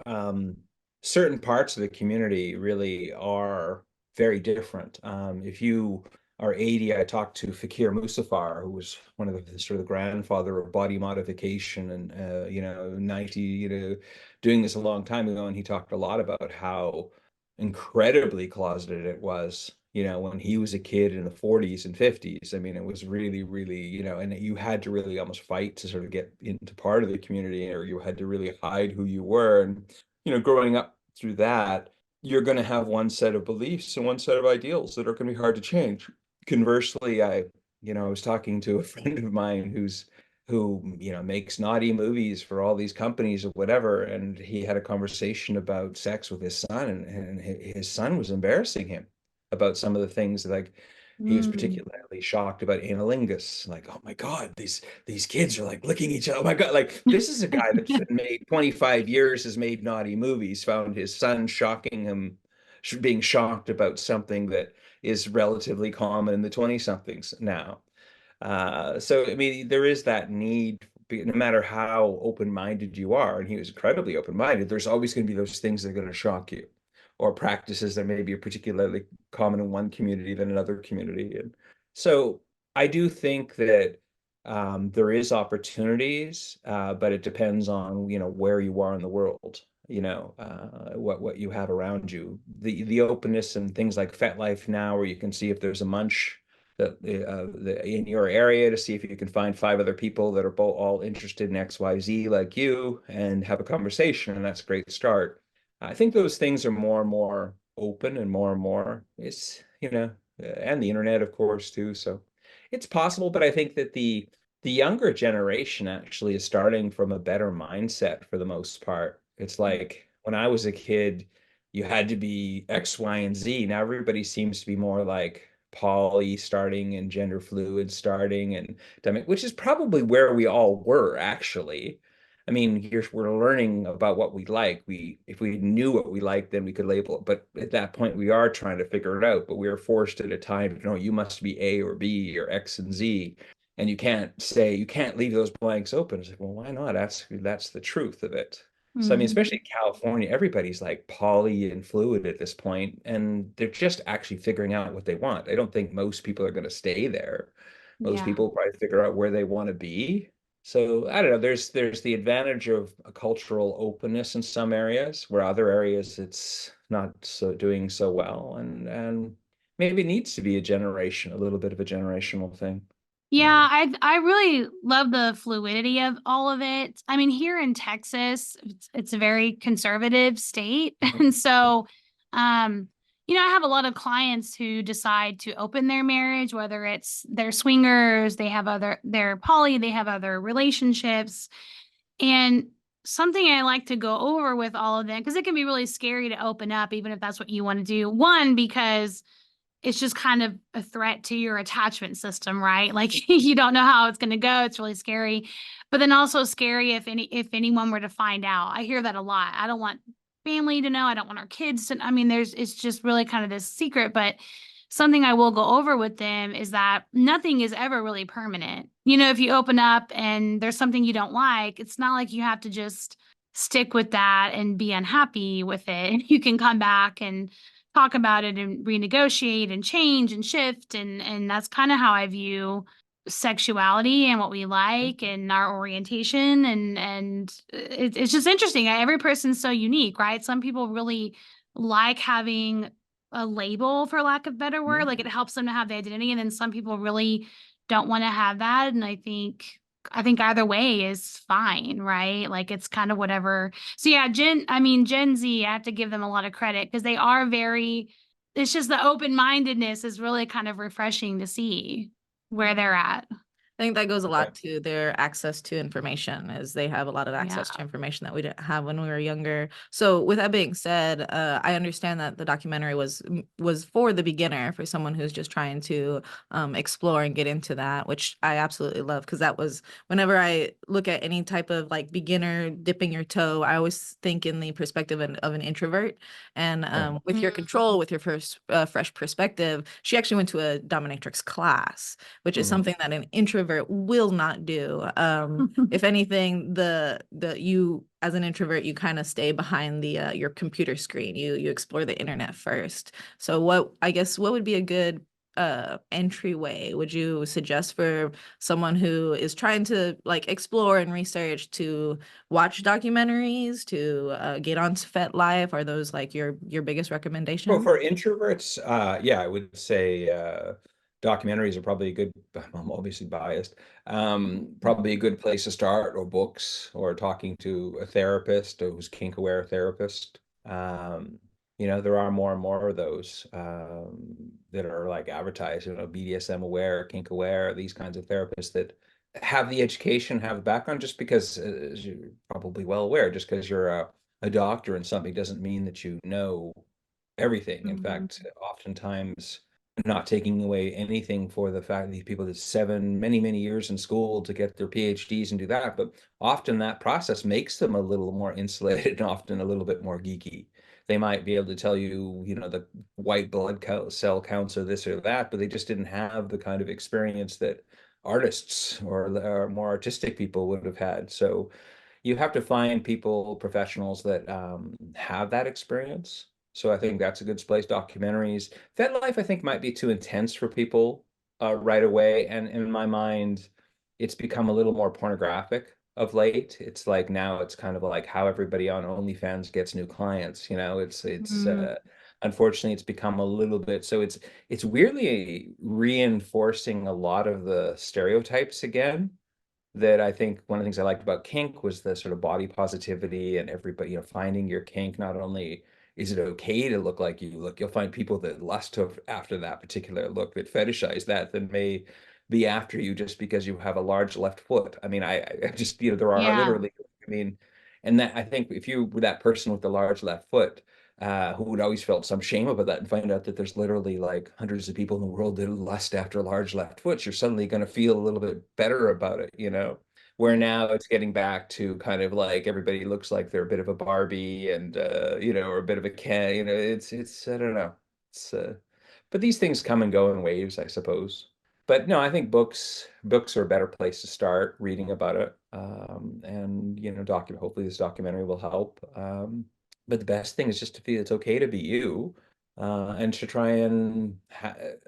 certain parts of the community really are very different. If you are 80, I talked to Fakir Musafar, who was one of the sort of the grandfather of body modification, and 90, doing this a long time ago, and he talked a lot about how incredibly closeted it was, when he was a kid in the 40s and 50s. I mean, it was really, really, and you had to really almost fight to sort of get into part of the community, or you had to really hide who you were. And, growing up through that, you're going to have one set of beliefs and one set of ideals that are going to be hard to change. Conversely, I was talking to a friend of mine who makes naughty movies for all these companies or whatever, and he had a conversation about sex with his son, and his son was embarrassing him about some of the things. Like, he was particularly shocked about analingus. Like, oh my God, these kids are like licking each other. Oh my God, like, this is a guy that's been made 25 years, has made naughty movies, found his son shocking him, being shocked about something that is relatively common in the 20 somethings now. So, I mean, there is that need, no matter how open-minded you are, and he was incredibly open-minded, there's always going to be those things that are going to shock you, or practices that may be particularly common in one community than another community. And so I do think that there is opportunities, but it depends on, where you are in the world, what you have around you. The openness and things like FetLife now, where you can see if there's a munch that in your area, to see if you can find 5 other people that are both all interested in XYZ like you, and have a conversation, and that's a great start. I think those things are more and more open, and more it's, and the internet, of course, too. So it's possible, but I think that the younger generation actually is starting from a better mindset for the most part. It's like when I was a kid, you had to be X, Y, and Z. Now everybody seems to be more like poly starting and gender fluid starting, and which is probably where we all were actually. I mean, we're learning about what we like. If we knew what we liked, then we could label it. But at that point, we are trying to figure it out. But we are forced at a time to know you must be A or B or X and Z, and you can't leave those blanks open. It's like, well, why not? That's the truth of it. So I mean, especially in California, everybody's like poly and fluid at this point, and they're just actually figuring out what they want. I don't think most people are going to stay there. Most Yeah. people probably figure out where they want to be. So I don't know. There's the advantage of a cultural openness in some areas, where other areas it's not so doing so well, and maybe it needs to be a little bit of a generational thing. Yeah, Yeah. I really love the fluidity of all of it. I mean, here in Texas, it's a very conservative state. Mhm. And so, um, I have a lot of clients who decide to open their marriage, whether it's they're swingers, they're poly, they have other relationships. And something I like to go over with all of them, because it can be really scary to open up, even if that's what you want to do. One, because it's just kind of a threat to your attachment system, right? Like you don't know how it's going to go. It's really scary. But then also scary if anyone were to find out. I hear that a lot. I don't want family to know. I don't want our kids to. I mean, it's just really kind of this secret, but something I will go over with them is that nothing is ever really permanent. If you open up and there's something you don't like, it's not like you have to just stick with that and be unhappy with it. You can come back and talk about it and renegotiate and change and shift. And that's kind of how I view sexuality and what we like and our orientation, and it's just interesting. Every person's so unique, right? Some people really like having a label, for lack of a better word, like it helps them to have the identity, and then some people really don't want to have that. And I think either way is fine, right? Like it's kind of whatever. So yeah, Gen Z, I have to give them a lot of credit because they are very, it's just the open-mindedness is really kind of refreshing to see where they're at. I think that goes a Okay. lot to their access to information, as they have a lot of access to information that we didn't have when we were younger. So with that being said, I understand that the documentary was for the beginner, for someone who's just trying to explore and get into that, which I absolutely love, because that was, whenever I look at any type of like beginner dipping your toe, I always think in the perspective of an introvert. And with your control, with your first fresh perspective, she actually went to a dominatrix class, which is something that an introvert will not do. If anything, you as an introvert, you kind of stay behind the your computer screen. You explore the internet first. So what would be a good entryway would you suggest for someone who is trying to like explore and research, to watch documentaries, to get onto FetLife? Are those like your biggest Well, recommendations? for introverts, yeah, I would say documentaries are probably a good, I'm obviously biased, probably a good place to start, or books, or talking to a therapist who's kink aware therapist. There are more and more of those that are like advertised, BDSM aware, kink aware, these kinds of therapists that have the education, have the background, just because, as you're probably well aware, just because you're a doctor and something doesn't mean that you know everything. In fact, oftentimes not taking away anything for the fact that these people did many, many years in school to get their PhDs and do that, but often that process makes them a little more insulated and often a little bit more geeky. They might be able to tell you, the white blood cell counts or this or that, but they just didn't have the kind of experience that artists or more artistic people would have had. So you have to find people, professionals that have that experience. So I think that's a good place. Documentaries. FetLife, I think, might be too intense for people right away. And in my mind, it's become a little more pornographic of late. It's like now it's kind of like how everybody on OnlyFans gets new clients. Unfortunately, it's become a little bit, so it's weirdly reinforcing a lot of the stereotypes again, that I think one of the things I liked about kink was the sort of body positivity and everybody, finding your kink. Not only is it okay to look like you look, you'll find people that lust after that particular look, that fetishize that may be after you just because you have a large left foot. I mean, I just, there are Yeah. literally, I mean, and that, I think if you were that person with the large left foot, who would always felt some shame about that, and find out that there's literally like hundreds of people in the world that lust after large left foots, you're suddenly going to feel a little bit better about it. Where now it's getting back to kind of like everybody looks like they're a bit of a Barbie, and or a bit of a Ken. It's I don't know. It's But these things come and go in waves, I suppose. But no, I think books are a better place to start reading about it. And hopefully this documentary will help. But the best thing is just to feel it's okay to be you, and to try and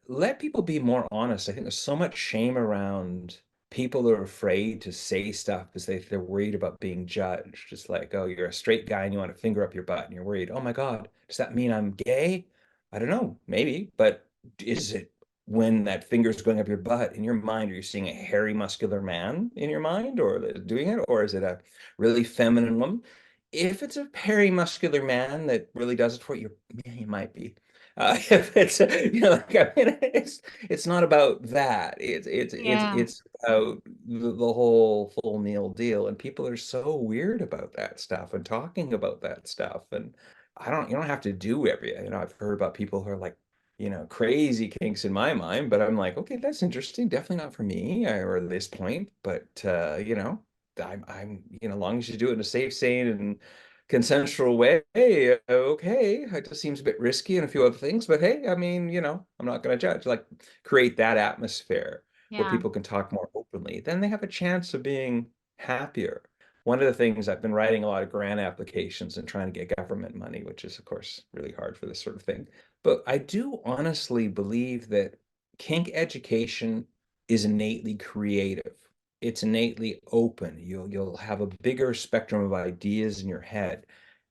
let people be more honest. I think there's so much shame around people are afraid to say stuff because they're worried about being judged. Just like, oh, you're a straight guy and you want to finger up your butt and you're worried, oh my God, does that mean I'm gay? I don't know, maybe, but is it, when that finger's going up your butt, in your mind, are you seeing a hairy, muscular man in your mind or doing it? Or is it a really feminine woman? If it's a hairy, muscular man that really does it for you, yeah, you might be. If it's, like, I mean, it's not about that. Yeah. It's about the whole full meal deal, and people are so weird about that stuff and talking about that stuff. And you don't have to do I've heard about people who are like, crazy kinks in my mind, but I'm like, okay, that's interesting. Definitely not for me, or at this point, but as long as you do it in a safe, sane, and consensual way, okay. It just seems a bit risky and a few other things, but hey, I mean, I'm not going to judge. Like, create that atmosphere where Yeah. people can talk more openly, then they have a chance of being happier. One of the things, I've been writing a lot of grant applications and trying to get government money, which is, of course, really hard for this sort of thing. But I do honestly believe that kink education is innately creative. It's innately open. You'll have a bigger spectrum of ideas in your head.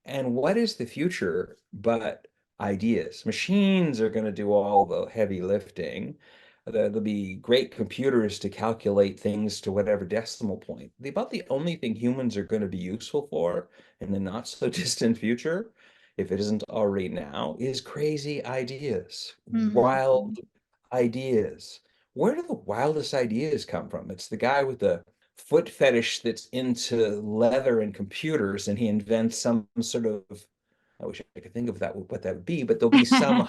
And what is the future but ideas? Machines are going to do all the heavy lifting. There'll be great computers to calculate things to whatever decimal point. About the only thing humans are going to be useful for in the not so distant future, if it isn't already now, is crazy ideas, wild Mhm. ideas. Where do the wildest ideas come from? It's the guy with the foot fetish that's into leather and computers, and he invents some sort of, I wish I could think of that, what that would be, but there'll be some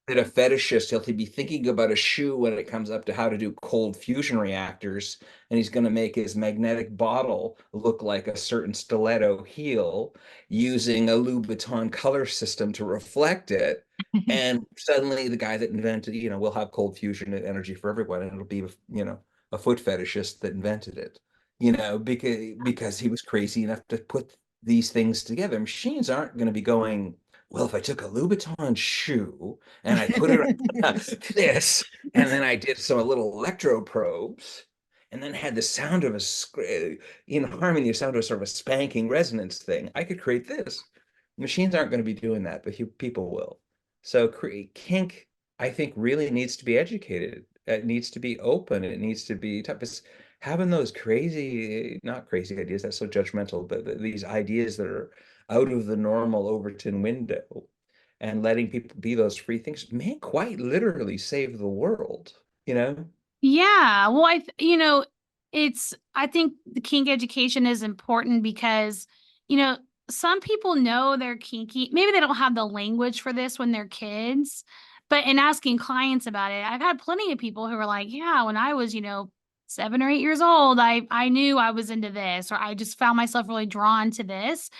that a fetishist, he'll be thinking about a shoe when it comes up to how to do cold fusion reactors, and he's going to make his magnetic bottle look like a certain stiletto heel using a Louboutin color system to reflect it. And suddenly the guy that invented, will have cold fusion energy for everyone, and it'll be, a foot fetishist that invented it, because he was crazy enough to put these things together. Machines aren't going to be going, well, if I took a Louboutin shoe and I put it on this, and then I did some little electroprobes, and then had the sound of in harmony, the sound of sort of a spanking resonance thing, I could create this. Machines aren't going to be doing that, but people will. So kink, I think, really needs to be educated. It needs to be open. It needs to be tough. It's having those crazy, not crazy ideas, that's so judgmental, but these ideas that are out of the normal Overton window and letting people be those free things may quite literally save the world, you know? Yeah, well, I think the kink education is important because, you know, some people know they're kinky. Maybe they don't have the language for this when they're kids, but in asking clients about it, I've had plenty of people who are like, yeah, when I was, 7 or 8 years old, I knew I was into this, or I just found myself really drawn to this.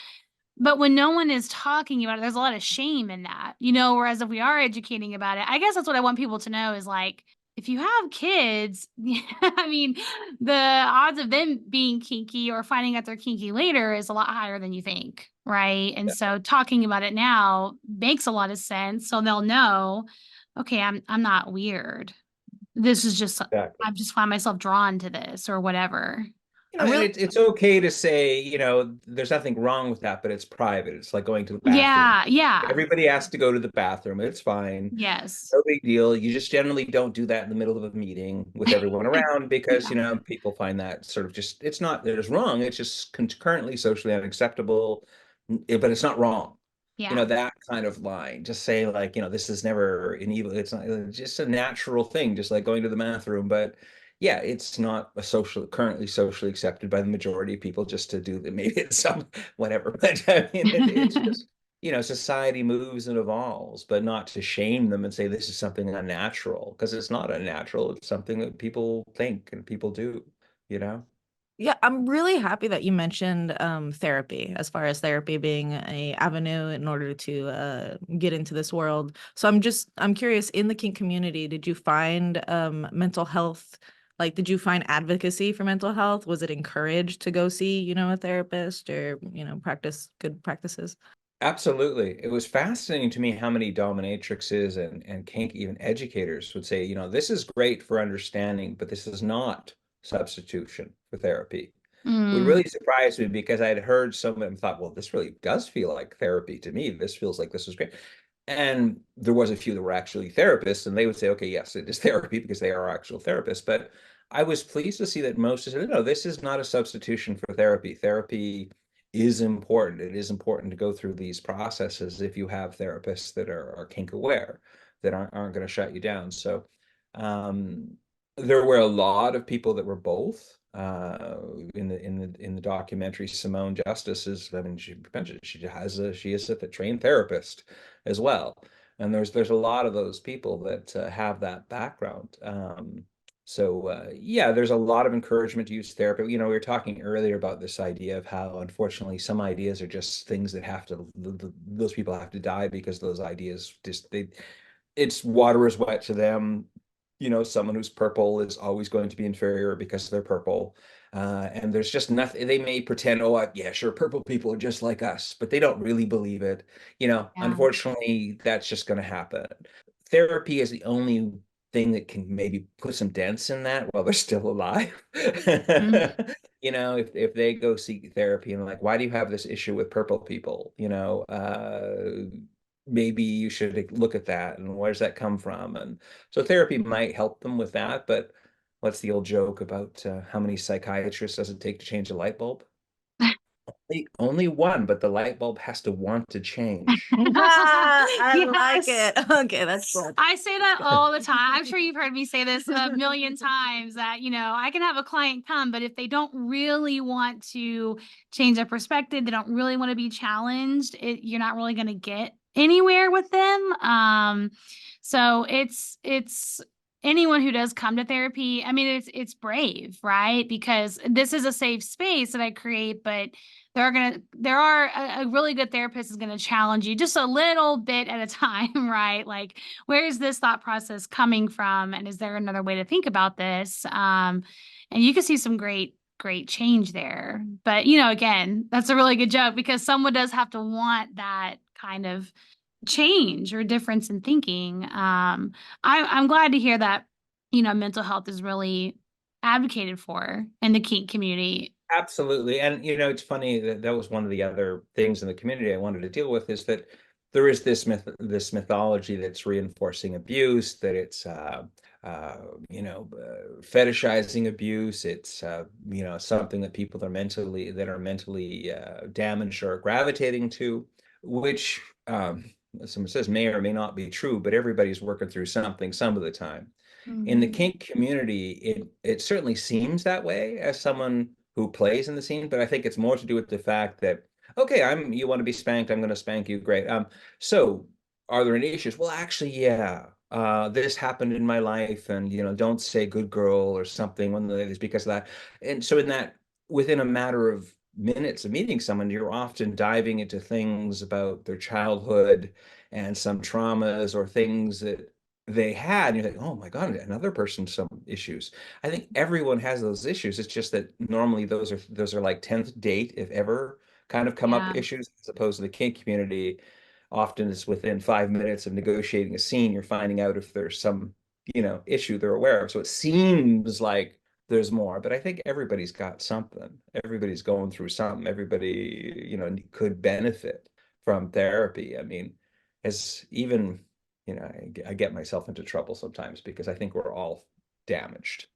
But when no one is talking about it, there's a lot of shame in that, whereas if we are educating about it, I guess that's what I want people to know is like, if you have kids, I mean, the odds of them being kinky or finding out they're kinky later is a lot higher than you think, right? And so talking about it now makes a lot of sense. So they'll know, okay, I'm not weird. This is just, Exactly. I just find myself drawn to this or whatever. I'm And really it's okay to say, there's nothing wrong with that, but it's private. It's like going to the bathroom. Yeah, yeah. Everybody has to go to the bathroom. It's fine. Yes. No big deal. You just generally don't do that in the middle of a meeting with everyone around because, Yeah. people find that sort of just, it's not that it's wrong. It's just currently socially unacceptable, but it's not wrong. Yeah. That kind of line. Just say like, this is never an evil. It's not, it's just a natural thing, just like going to the bathroom. But yeah, it's not currently socially accepted by the majority of people just to do that. Maybe it's some whatever, but I mean, it's just, society moves and evolves, but not to shame them and say this is something unnatural, because it's not unnatural. It's something that people think and people do, you know? Yeah, I'm really happy that you mentioned therapy, as far as therapy being a avenue in order to get into this world. So I'm curious, in the kink community, did you find mental health, like did you find advocacy for mental health? Was it encouraged to go see, a therapist or, practice good practices? Absolutely. It was fascinating to me how many dominatrixes and kink even educators would say, this is great for understanding, but this is not substitution for therapy. Would Mm, really surprise me because I'd heard some of them thought, well, this really does feel like therapy to me. This feels like this is great. And there was a few that were actually therapists, and they would say, okay, yes, it is therapy because they are actual therapists. But I was pleased to see that most said, no, this is not a substitution for therapy. Therapy is important. It is important to go through these processes if you have therapists that are kink aware, that aren't going to shut you down. So um, there were a lot of people that were both. In the documentary, Simone Justice is, I mean, she mentioned she is a trained therapist as well. And there's a lot of those people that have that background. Yeah, there's a lot of encouragement to use therapy. We were talking earlier about this idea of how, unfortunately, some ideas are just things that have to, those people have to die because those ideas just, it's water is wet to them. Someone who's purple is always going to be inferior because they're purple. And there's just nothing, they may pretend, oh, yeah, sure, purple people are just like us, but they don't really believe it. yeah. Unfortunately, that's just going to happen. Therapy is the only thing that can maybe put some dents in that while they're still alive. Mhm. You know, if they go seek therapy and like, why do you have this issue with purple people? You know, maybe you should look at that and where's that come from? And so therapy might help them with that, but what's the old joke about how many psychiatrists does it take to change a light bulb? Only one, but the light bulb has to want to change. I like Yes. it. Okay, that's good. I say that all the time. I'm sure you've heard me say this a million times that, I can have a client come, but if they don't really want to change their perspective, they don't really want to be challenged, you're not really going to get anywhere with them. So it's anyone who does come to therapy. I mean, it's brave, right? Because this is a safe space that I create, but a really good therapist is going to challenge you just a little bit at a time, right? Like, where is this thought process coming from? And is there another way to think about this? And you can see some great change there. But, again, that's a really good joke because someone does have to want that kind of change or difference in thinking. I'm glad to hear that, mental health is really advocated for in the kink community. Absolutely. And it's funny that that was one of the other things in the community I wanted to deal with is that there is this mythology that's reinforcing abuse, that it's fetishizing abuse. It's something that people are mentally damaged or gravitating to, which someone says may or may not be true, but everybody's working through something some of the time. In the Mhm. kink community, it certainly seems that way as someone who plays in the scene, but I think it's more to do with the fact that, okay, you want to be spanked, I'm going to spank you, great. So are there any issues? Well, actually, yeah. This happened in my life, and don't say good girl or something when it's because of that. And so within a matter of minutes of meeting someone, you're often diving into things about their childhood and some traumas or things that they had, and you're like, oh my God, another person some issues. I think everyone has those issues. It's just that normally those are like 10th date, if ever, kind of come up Yeah. issues, as opposed to the kink community. Often it's within 5 minutes of negotiating a scene, you're finding out if there's some, issue they're aware of. So it seems like there's more, but I think everybody's got something. Everybody's going through something. Everybody, could benefit from therapy. I mean, as even I get myself into trouble sometimes because I think we're all damaged,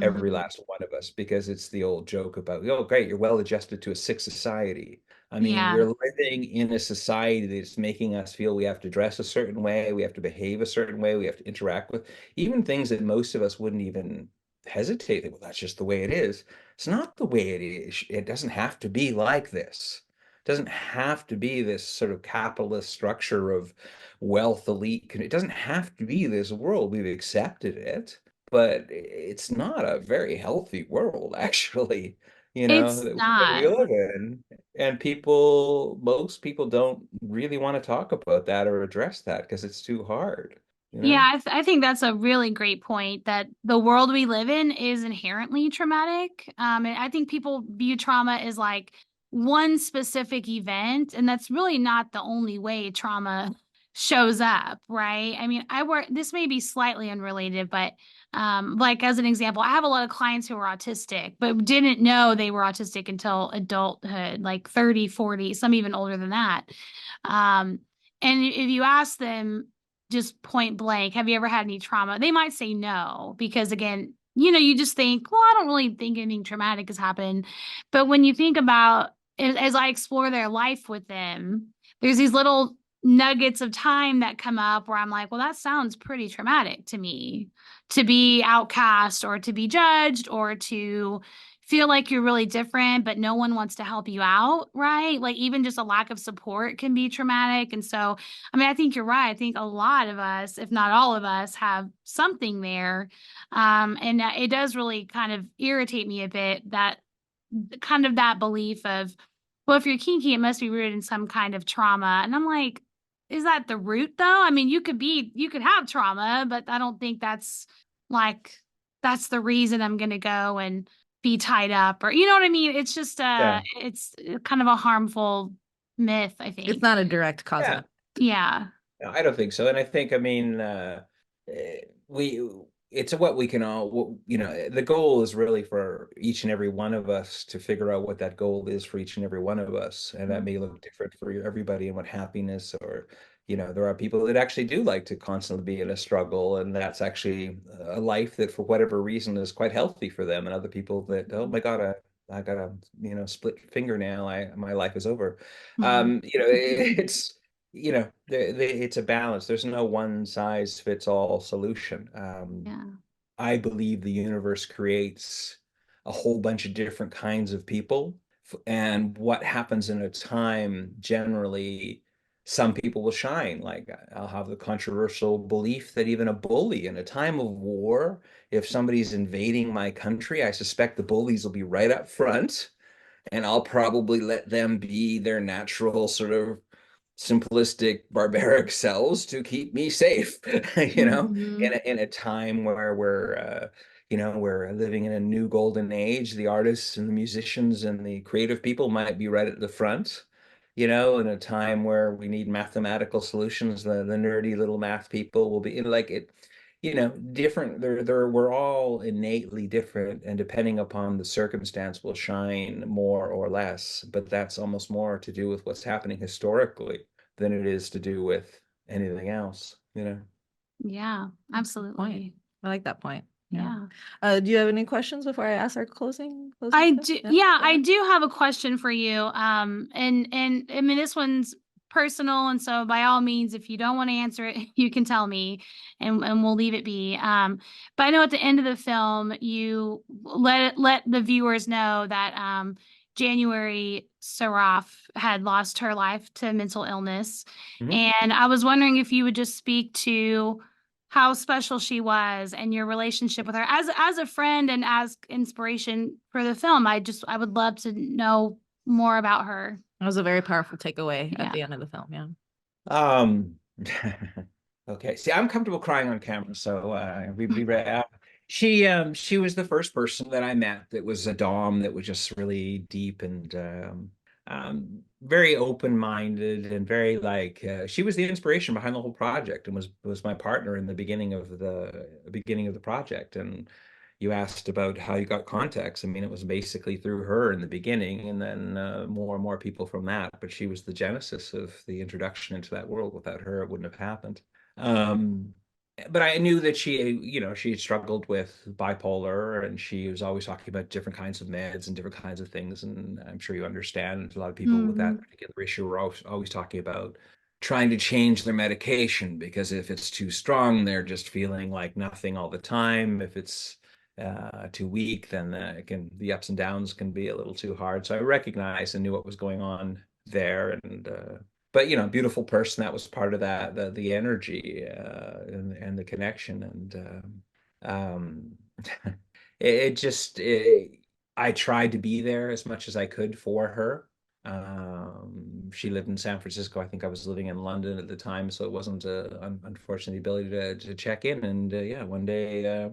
every Mhm. last one of us, because it's the old joke about, oh, great, you're well adjusted to a sick society. I mean, Yeah. we're living in a society that's making us feel we have to dress a certain way, we have to behave a certain way, we have to interact with even things that most of us wouldn't even hesitate. Well, that's just the way it is. It's not the way it is. It doesn't have to be like this. It doesn't have to be this sort of capitalist structure of wealth elite. It doesn't have to be this world. We've accepted it, but it's not a very healthy world, actually, It's that we not. live in. And most people don't really want to talk about that or address that because it's too hard, you Yeah, know? I think that's a really great point that the world we live in is inherently traumatic. And I think people view trauma as like one specific event, and that's really not the only way trauma shows up, right? I mean, this may be slightly unrelated, but like as an example, I have a lot of clients who are autistic, but didn't know they were autistic until adulthood, like 30, 40, some even older than that. Um, and if you ask them, just point blank, have you ever had any trauma? They might say no, because again, you just think, well, I don't really think anything traumatic has happened. But when you think about, as I explore their life with them, there's these little nuggets of time that come up where I'm like, well, that sounds pretty traumatic to me, to be outcast or to be judged or to feel like you're really different, but no one wants to help you out, right? Like even just a lack of support can be traumatic. And so, I mean, I think you're right. I think a lot of us, if not all of us, have something there. And it does really kind of irritate me a bit, that kind of that belief of, well, if you're kinky, it must be rooted in some kind of trauma. And I'm like, is that the root though? I mean, you could have trauma, but I don't think like, that's the reason I'm going to go and be tied up, or, you know what I mean? It's just, Yeah. it's kind of a harmful myth, I It's think. not a direct cause and Yeah. effect. Yeah. No, I don't think so. And I think, I mean, we it's what we can all, the goal is really for each and every one of us to figure out what that goal is for each and every one of us, and that may look different for everybody, and what happiness, or there are people that actually do like to constantly be in a struggle, and that's actually a life that for whatever reason is quite healthy for them, and other people that, oh my God, I got a split fingernail, my life is over. Mhm. It's it's a balance. There's no one size fits all solution. Yeah. I believe the universe creates a whole bunch of different kinds of people. And what happens in a time, generally, some people will shine. Like, I'll have the controversial belief that even a bully in a time of war, if somebody's invading my country, I suspect the bullies will be right up front, and I'll probably let them be their natural sort of simplistic barbaric selves to keep me safe. Mhm. In a time where we're living in a new golden age. The artists and the musicians and the creative people might be right at the front. In a time where we need mathematical solutions, the nerdy little math people will be like it. Different. We're all innately different, and depending upon the circumstance, will shine more or less. But that's almost more to do with what's happening historically than it is to do with anything else. Yeah, That's a good point. absolutely. I like that point. Yeah. Yeah. Do you have any questions before I ask our closing I stuff? do, Yeah. yeah, Go I ahead. do have a question for you. And I mean, this one's personal, and so by all means, if you don't want to answer it, you can tell me, and we'll leave it be. But I know at the end of the film, you let the viewers know that January Saraf had lost her life to mental illness, Mhm. and I was wondering if you would just speak to how special she was and your relationship with her as a friend and as inspiration for the film. I would love to know more about her. That was a very powerful takeaway at Yeah. the end of the film. Yeah. Um, okay. See, I'm comfortable crying on camera, so she was the first person that I met that was a dom that was just really deep and very open-minded, and very like she was the inspiration behind the whole project, and was my partner in the beginning of the project. And you asked about how you got contacts. I mean, it was basically through her in the beginning, and then more and more people from that. But she was the genesis of the introduction into that world. Without her, it wouldn't have happened. Um, but I knew that she had struggled with bipolar, and she was always talking about different kinds of meds and different kinds of things. And I'm sure you understand, a lot of people with that Mhm. particular issue are always talking about trying to change their medication, because if it's too strong, they're just feeling like nothing all the time. If it's too weak, then the ups and downs can be a little too hard. So I recognized and knew what was going on there. And but beautiful person, that was part of that, the energy and the connection. And it just I tried to be there as much as I could for her. She lived in San Francisco. I think I was living in London at the time, so it wasn't unfortunately the ability to check in. And yeah, one day,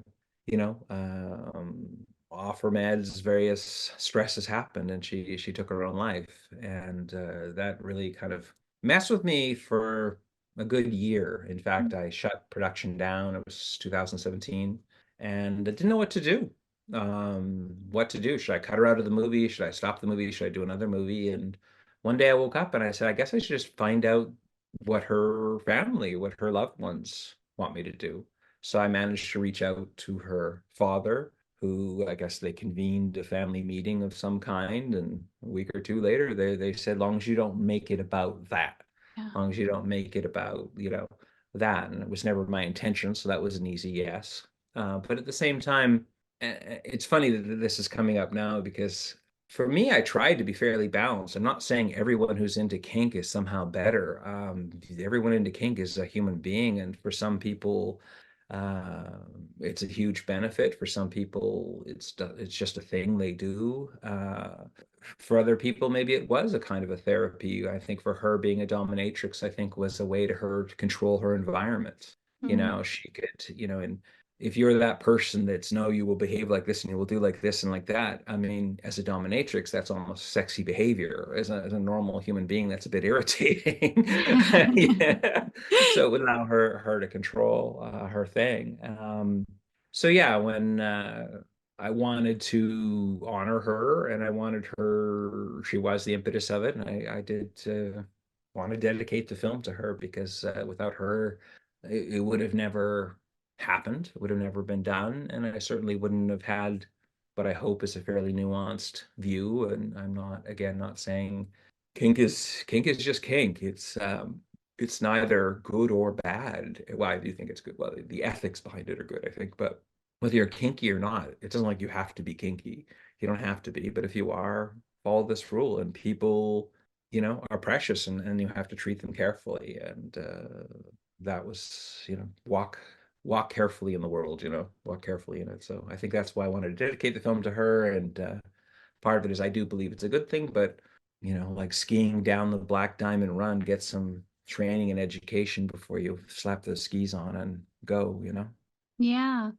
off her meds, various stresses happened, and she took her own life. And that really kind of messed with me for a good year. In fact, I shut production down. It was 2017, and I didn't know what to do. What to do? Should I cut her out of the movie? Should I stop the movie? Should I do another movie? And one day I woke up and I said, I guess I should just find out what her family, what her loved ones want me to do. So I managed to reach out to her father, who, I guess, they convened a family meeting of some kind. And a week or two later, they said, long as you don't make it about that, Yeah. long as you don't make it about, that. And it was never my intention. So that was an easy yes. But at the same time, it's funny that this is coming up now, because for me, I tried to be fairly balanced. I'm not saying everyone who's into kink is somehow better. Everyone into kink is a human being, and for some people, uh, it's a huge benefit. For some people, it's just a thing they do. For other people, maybe it was a kind of a therapy. I think for her, being a dominatrix, I think was a way to her to control her environment. Mhm. She could, and if you're that person that's no, you will behave like this and you will do like this and like that. I mean, as a dominatrix, that's almost sexy behavior. As a normal human being, that's a bit irritating. Yeah. So it would allow her to control her thing. So yeah, when I wanted to honor her and I wanted her, she was the impetus of it, and I did want to dedicate the film to her because without her, it would have never happened, would have never been done, and I certainly wouldn't have had what I hope is a fairly nuanced view. And I'm not, again, not saying kink is just kink. It's neither good or bad. Well, I do think it's good. Well, the ethics behind it are good, I think, but whether you're kinky or not, it doesn't like you have to be kinky. You don't have to be, but if you are, follow this rule. And people, are precious, and you have to treat them carefully. And that was, walk carefully in the world, walk carefully in it. So I think that's why I wanted to dedicate the film to her. And part of it is I do believe it's a good thing, but like skiing down the Black Diamond Run, get some training and education before you slap those skis on and go. Yeah.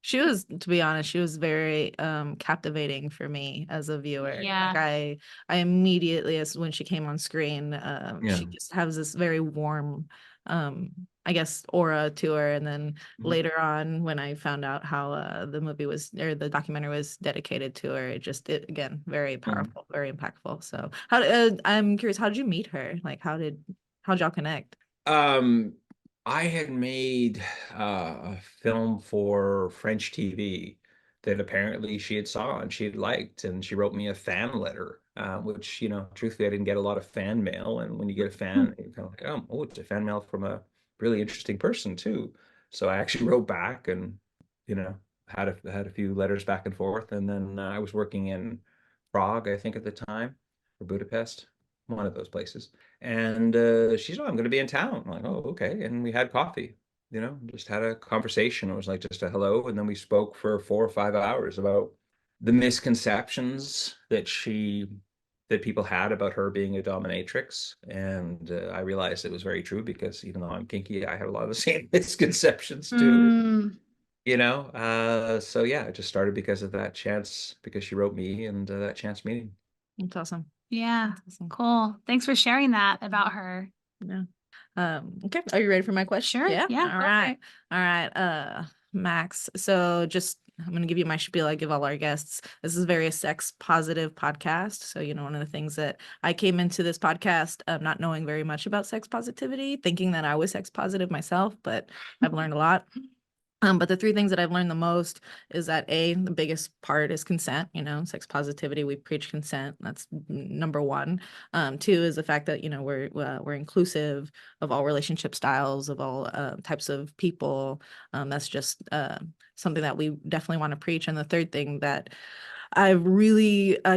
She was, to be honest, she was very captivating for me as a viewer. Yeah. Like I immediately, as when she came on screen, Yeah. she just has this very warm, I guess, aura to her. And then later on, when I found out how the movie was, or the documentary was dedicated to her, it again, very powerful, very impactful. So I'm curious, how did you meet her? Like, how'd y'all connect? I had made a film for French TV that apparently she had saw and she had liked, and she wrote me a fan letter, which, truthfully, I didn't get a lot of fan mail. And when you get a fan, you're kind of like, oh, it's a fan mail from a really interesting person too. So I actually wrote back and, had a few letters back and forth. And then I was working in Prague, I think at the time, or Budapest, one of those places. And she's, oh, I'm going to be in town. I'm like, oh, okay. And we had coffee, just had a conversation. It was like just a hello. And then we spoke for 4 or 5 hours about the misconceptions that people had about her being a dominatrix. And I realized it was very true, because even though I'm kinky, I have a lot of the same misconceptions too. So yeah, it just started because of that chance, because she wrote me, and that chance meeting. That's awesome. Yeah. That's awesome. Cool. Thanks for sharing that about her. Yeah. Okay. Are you ready for my question? Sure. Yeah. Yeah. All right. All right. Max. So I'm going to give you my spiel I give all our guests. This is a very sex positive podcast. So, one of the things that I came into this podcast, not knowing very much about sex positivity, thinking that I was sex positive myself, but I've learned a lot. But the three things that I've learned the most is that the biggest part is consent, sex positivity. We preach consent. That's number one. Two is the fact that, we're inclusive of all relationship styles, of all types of people. That's just something that we definitely want to preach. And the third thing that I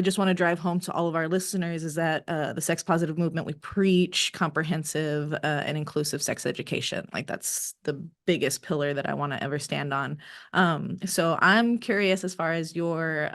just want to drive home to all of our listeners is that the sex positive movement, we preach comprehensive and inclusive sex education. Like, that's the biggest pillar that I want to ever stand on. So I'm curious, as far as your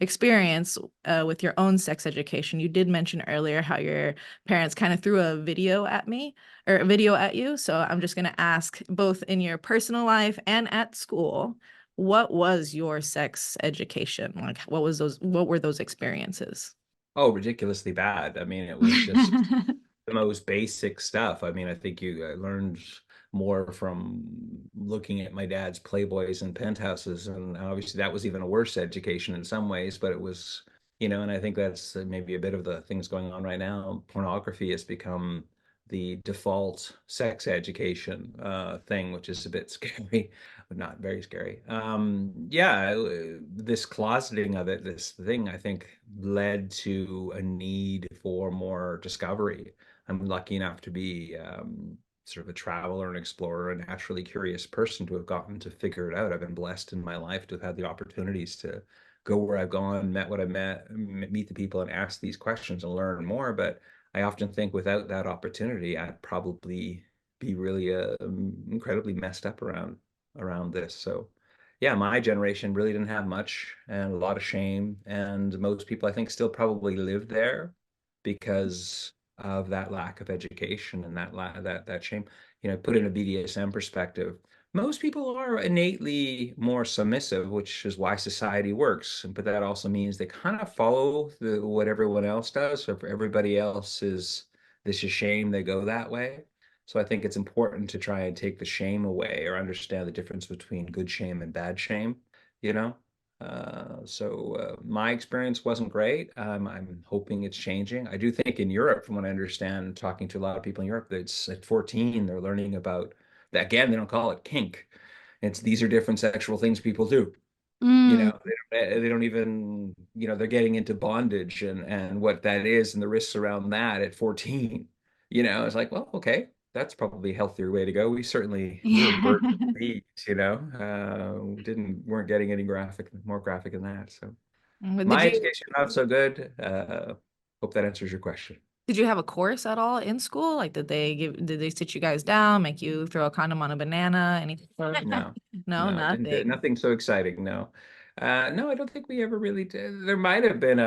experience with your own sex education. You did mention earlier how your parents kind of threw a video at me, or a video at you. So I'm just going to ask, both in your personal life and at school, what was your sex education? Like, what were those experiences? Oh, ridiculously bad. I mean, it was just the most basic stuff. I mean, I think I learned more from looking at my dad's Playboys and Penthouses, and obviously that was even a worse education in some ways, but it was, and I think that's maybe a bit of the things going on right now. Pornography has become the default sex education thing, which is a bit scary, but not very scary. Yeah, this closeting of it, this thing, I think led to a need for more discovery. I'm lucky enough to be sort of a traveler and explorer, a naturally curious person, to have gotten to figure it out. I've been blessed in my life to have had the opportunities to go where I've gone, met what I met, meet the people, and ask these questions and learn more. But I often think without that opportunity, I'd probably be really incredibly messed up around this. So yeah, my generation really didn't have much, and a lot of shame. And most people, I think, still probably live there because of that lack of education and that shame. Put in a BDSM perspective, Most people are innately more submissive, which is why society works. But that also means they kind of follow what everyone else does. So if everybody else is, this is shame, they go that way. So I think it's important to try and take the shame away or understand the difference between good shame and bad shame, you know? My experience wasn't great. I'm hoping it's changing. I do think in Europe, from what I understand, talking to a lot of people in Europe, that it's at 14, they're learning about, again, they don't call it kink. It's these are different sexual things people do. You Mm. know, they don't even, they're getting into bondage and what that is and the risks around that at 14. It's like, well, okay, that's probably a healthier way to go. We were Yeah. burdened with these, weren't getting any more graphic than that. So Did my you education not so good. Hope that answers your question. did you have a course at all in school? Like, did they sit you guys down, make you throw a condom on a banana, anything? No, No, no, didn't do nothing. nothing so exciting. No, no, I don't think we ever really did. There might have been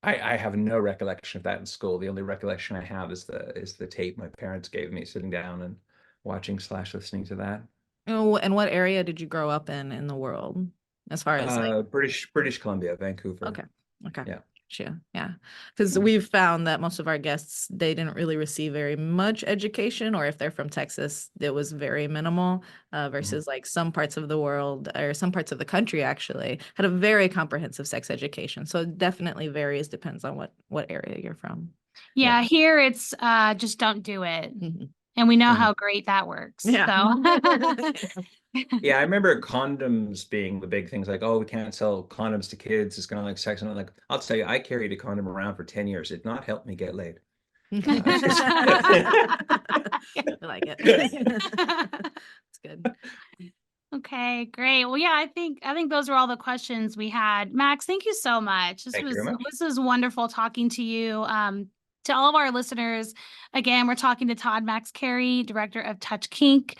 I have no recollection of that in school. The only recollection I have is the tape my parents gave me, sitting down and watching slash listening to that. Oh, and what area did you grow up in the world, as far as like? British Columbia, Vancouver. Okay. Okay. Yeah. Sure. Yeah. Because Yeah. we've found that most of our guests, they didn't really receive very much education, or if they're from Texas, it was very minimal, Mhm. versus like some parts of the world or some parts of the country actually had a very comprehensive sex education. So it definitely varies, depends on what area you're from. Yeah. Yeah, here it's just don't do it. Mhm. And we know Mhm. how great that works. Yeah. So Yeah, I remember condoms being the big things like, oh, we can't sell condoms to kids. It's gonna like sex. And I'm like, I'll tell you, I carried a condom around for 10 years. It did not help me get laid. Just I like it. It's good. Okay, great. Well, yeah, I think those were all the questions we had. Max, thank you so much. thank you very much. This is wonderful talking to you. To all of our listeners, again, we're talking to Todd Max Carey, director of Touch Kink.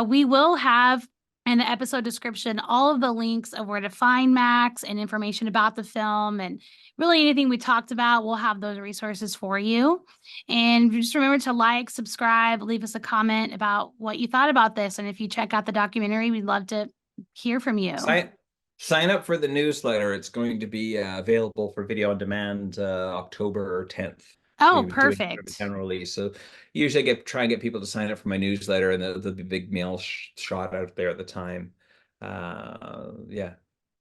We will have in the episode description all of the links of where to find Max and information about the film and really anything we talked about. We'll have those resources for you. And just remember to like, subscribe, leave us a comment about what you thought about this. And if you check out the documentary, we'd love to hear from you. Sign up for the newsletter. It's going to be available for video on demand October 10th. Oh, Maybe doing sort of a perfect. general release. So usually try and get people to sign up for my newsletter, and there'll be big mail shot out there at the time. Yeah.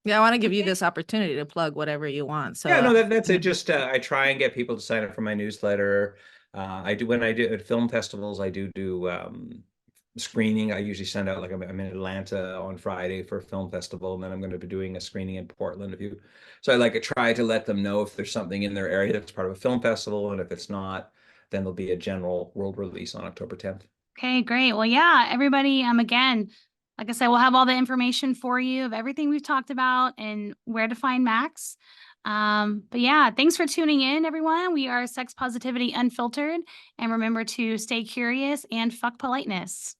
Yeah, I want to give you Okay. this opportunity to plug whatever you want. So, Yeah, no, that's it. Just I try and get people to sign up for my newsletter. I do when I do at film festivals, I do screening. I usually send out like I'm in Atlanta on Friday for a film festival, and then I'm going to be doing a screening in Portland. So I like to try to let them know if there's something in their area that's part of a film festival, and if it's not, then there'll be a general world release on October 10th. Okay, great. Well, yeah, everybody, again, like I said, we'll have all the information for you of everything we've talked about and where to find Max. But yeah, thanks for tuning in, everyone. We are Sex Positivity Unfiltered. And remember to stay curious and fuck politeness.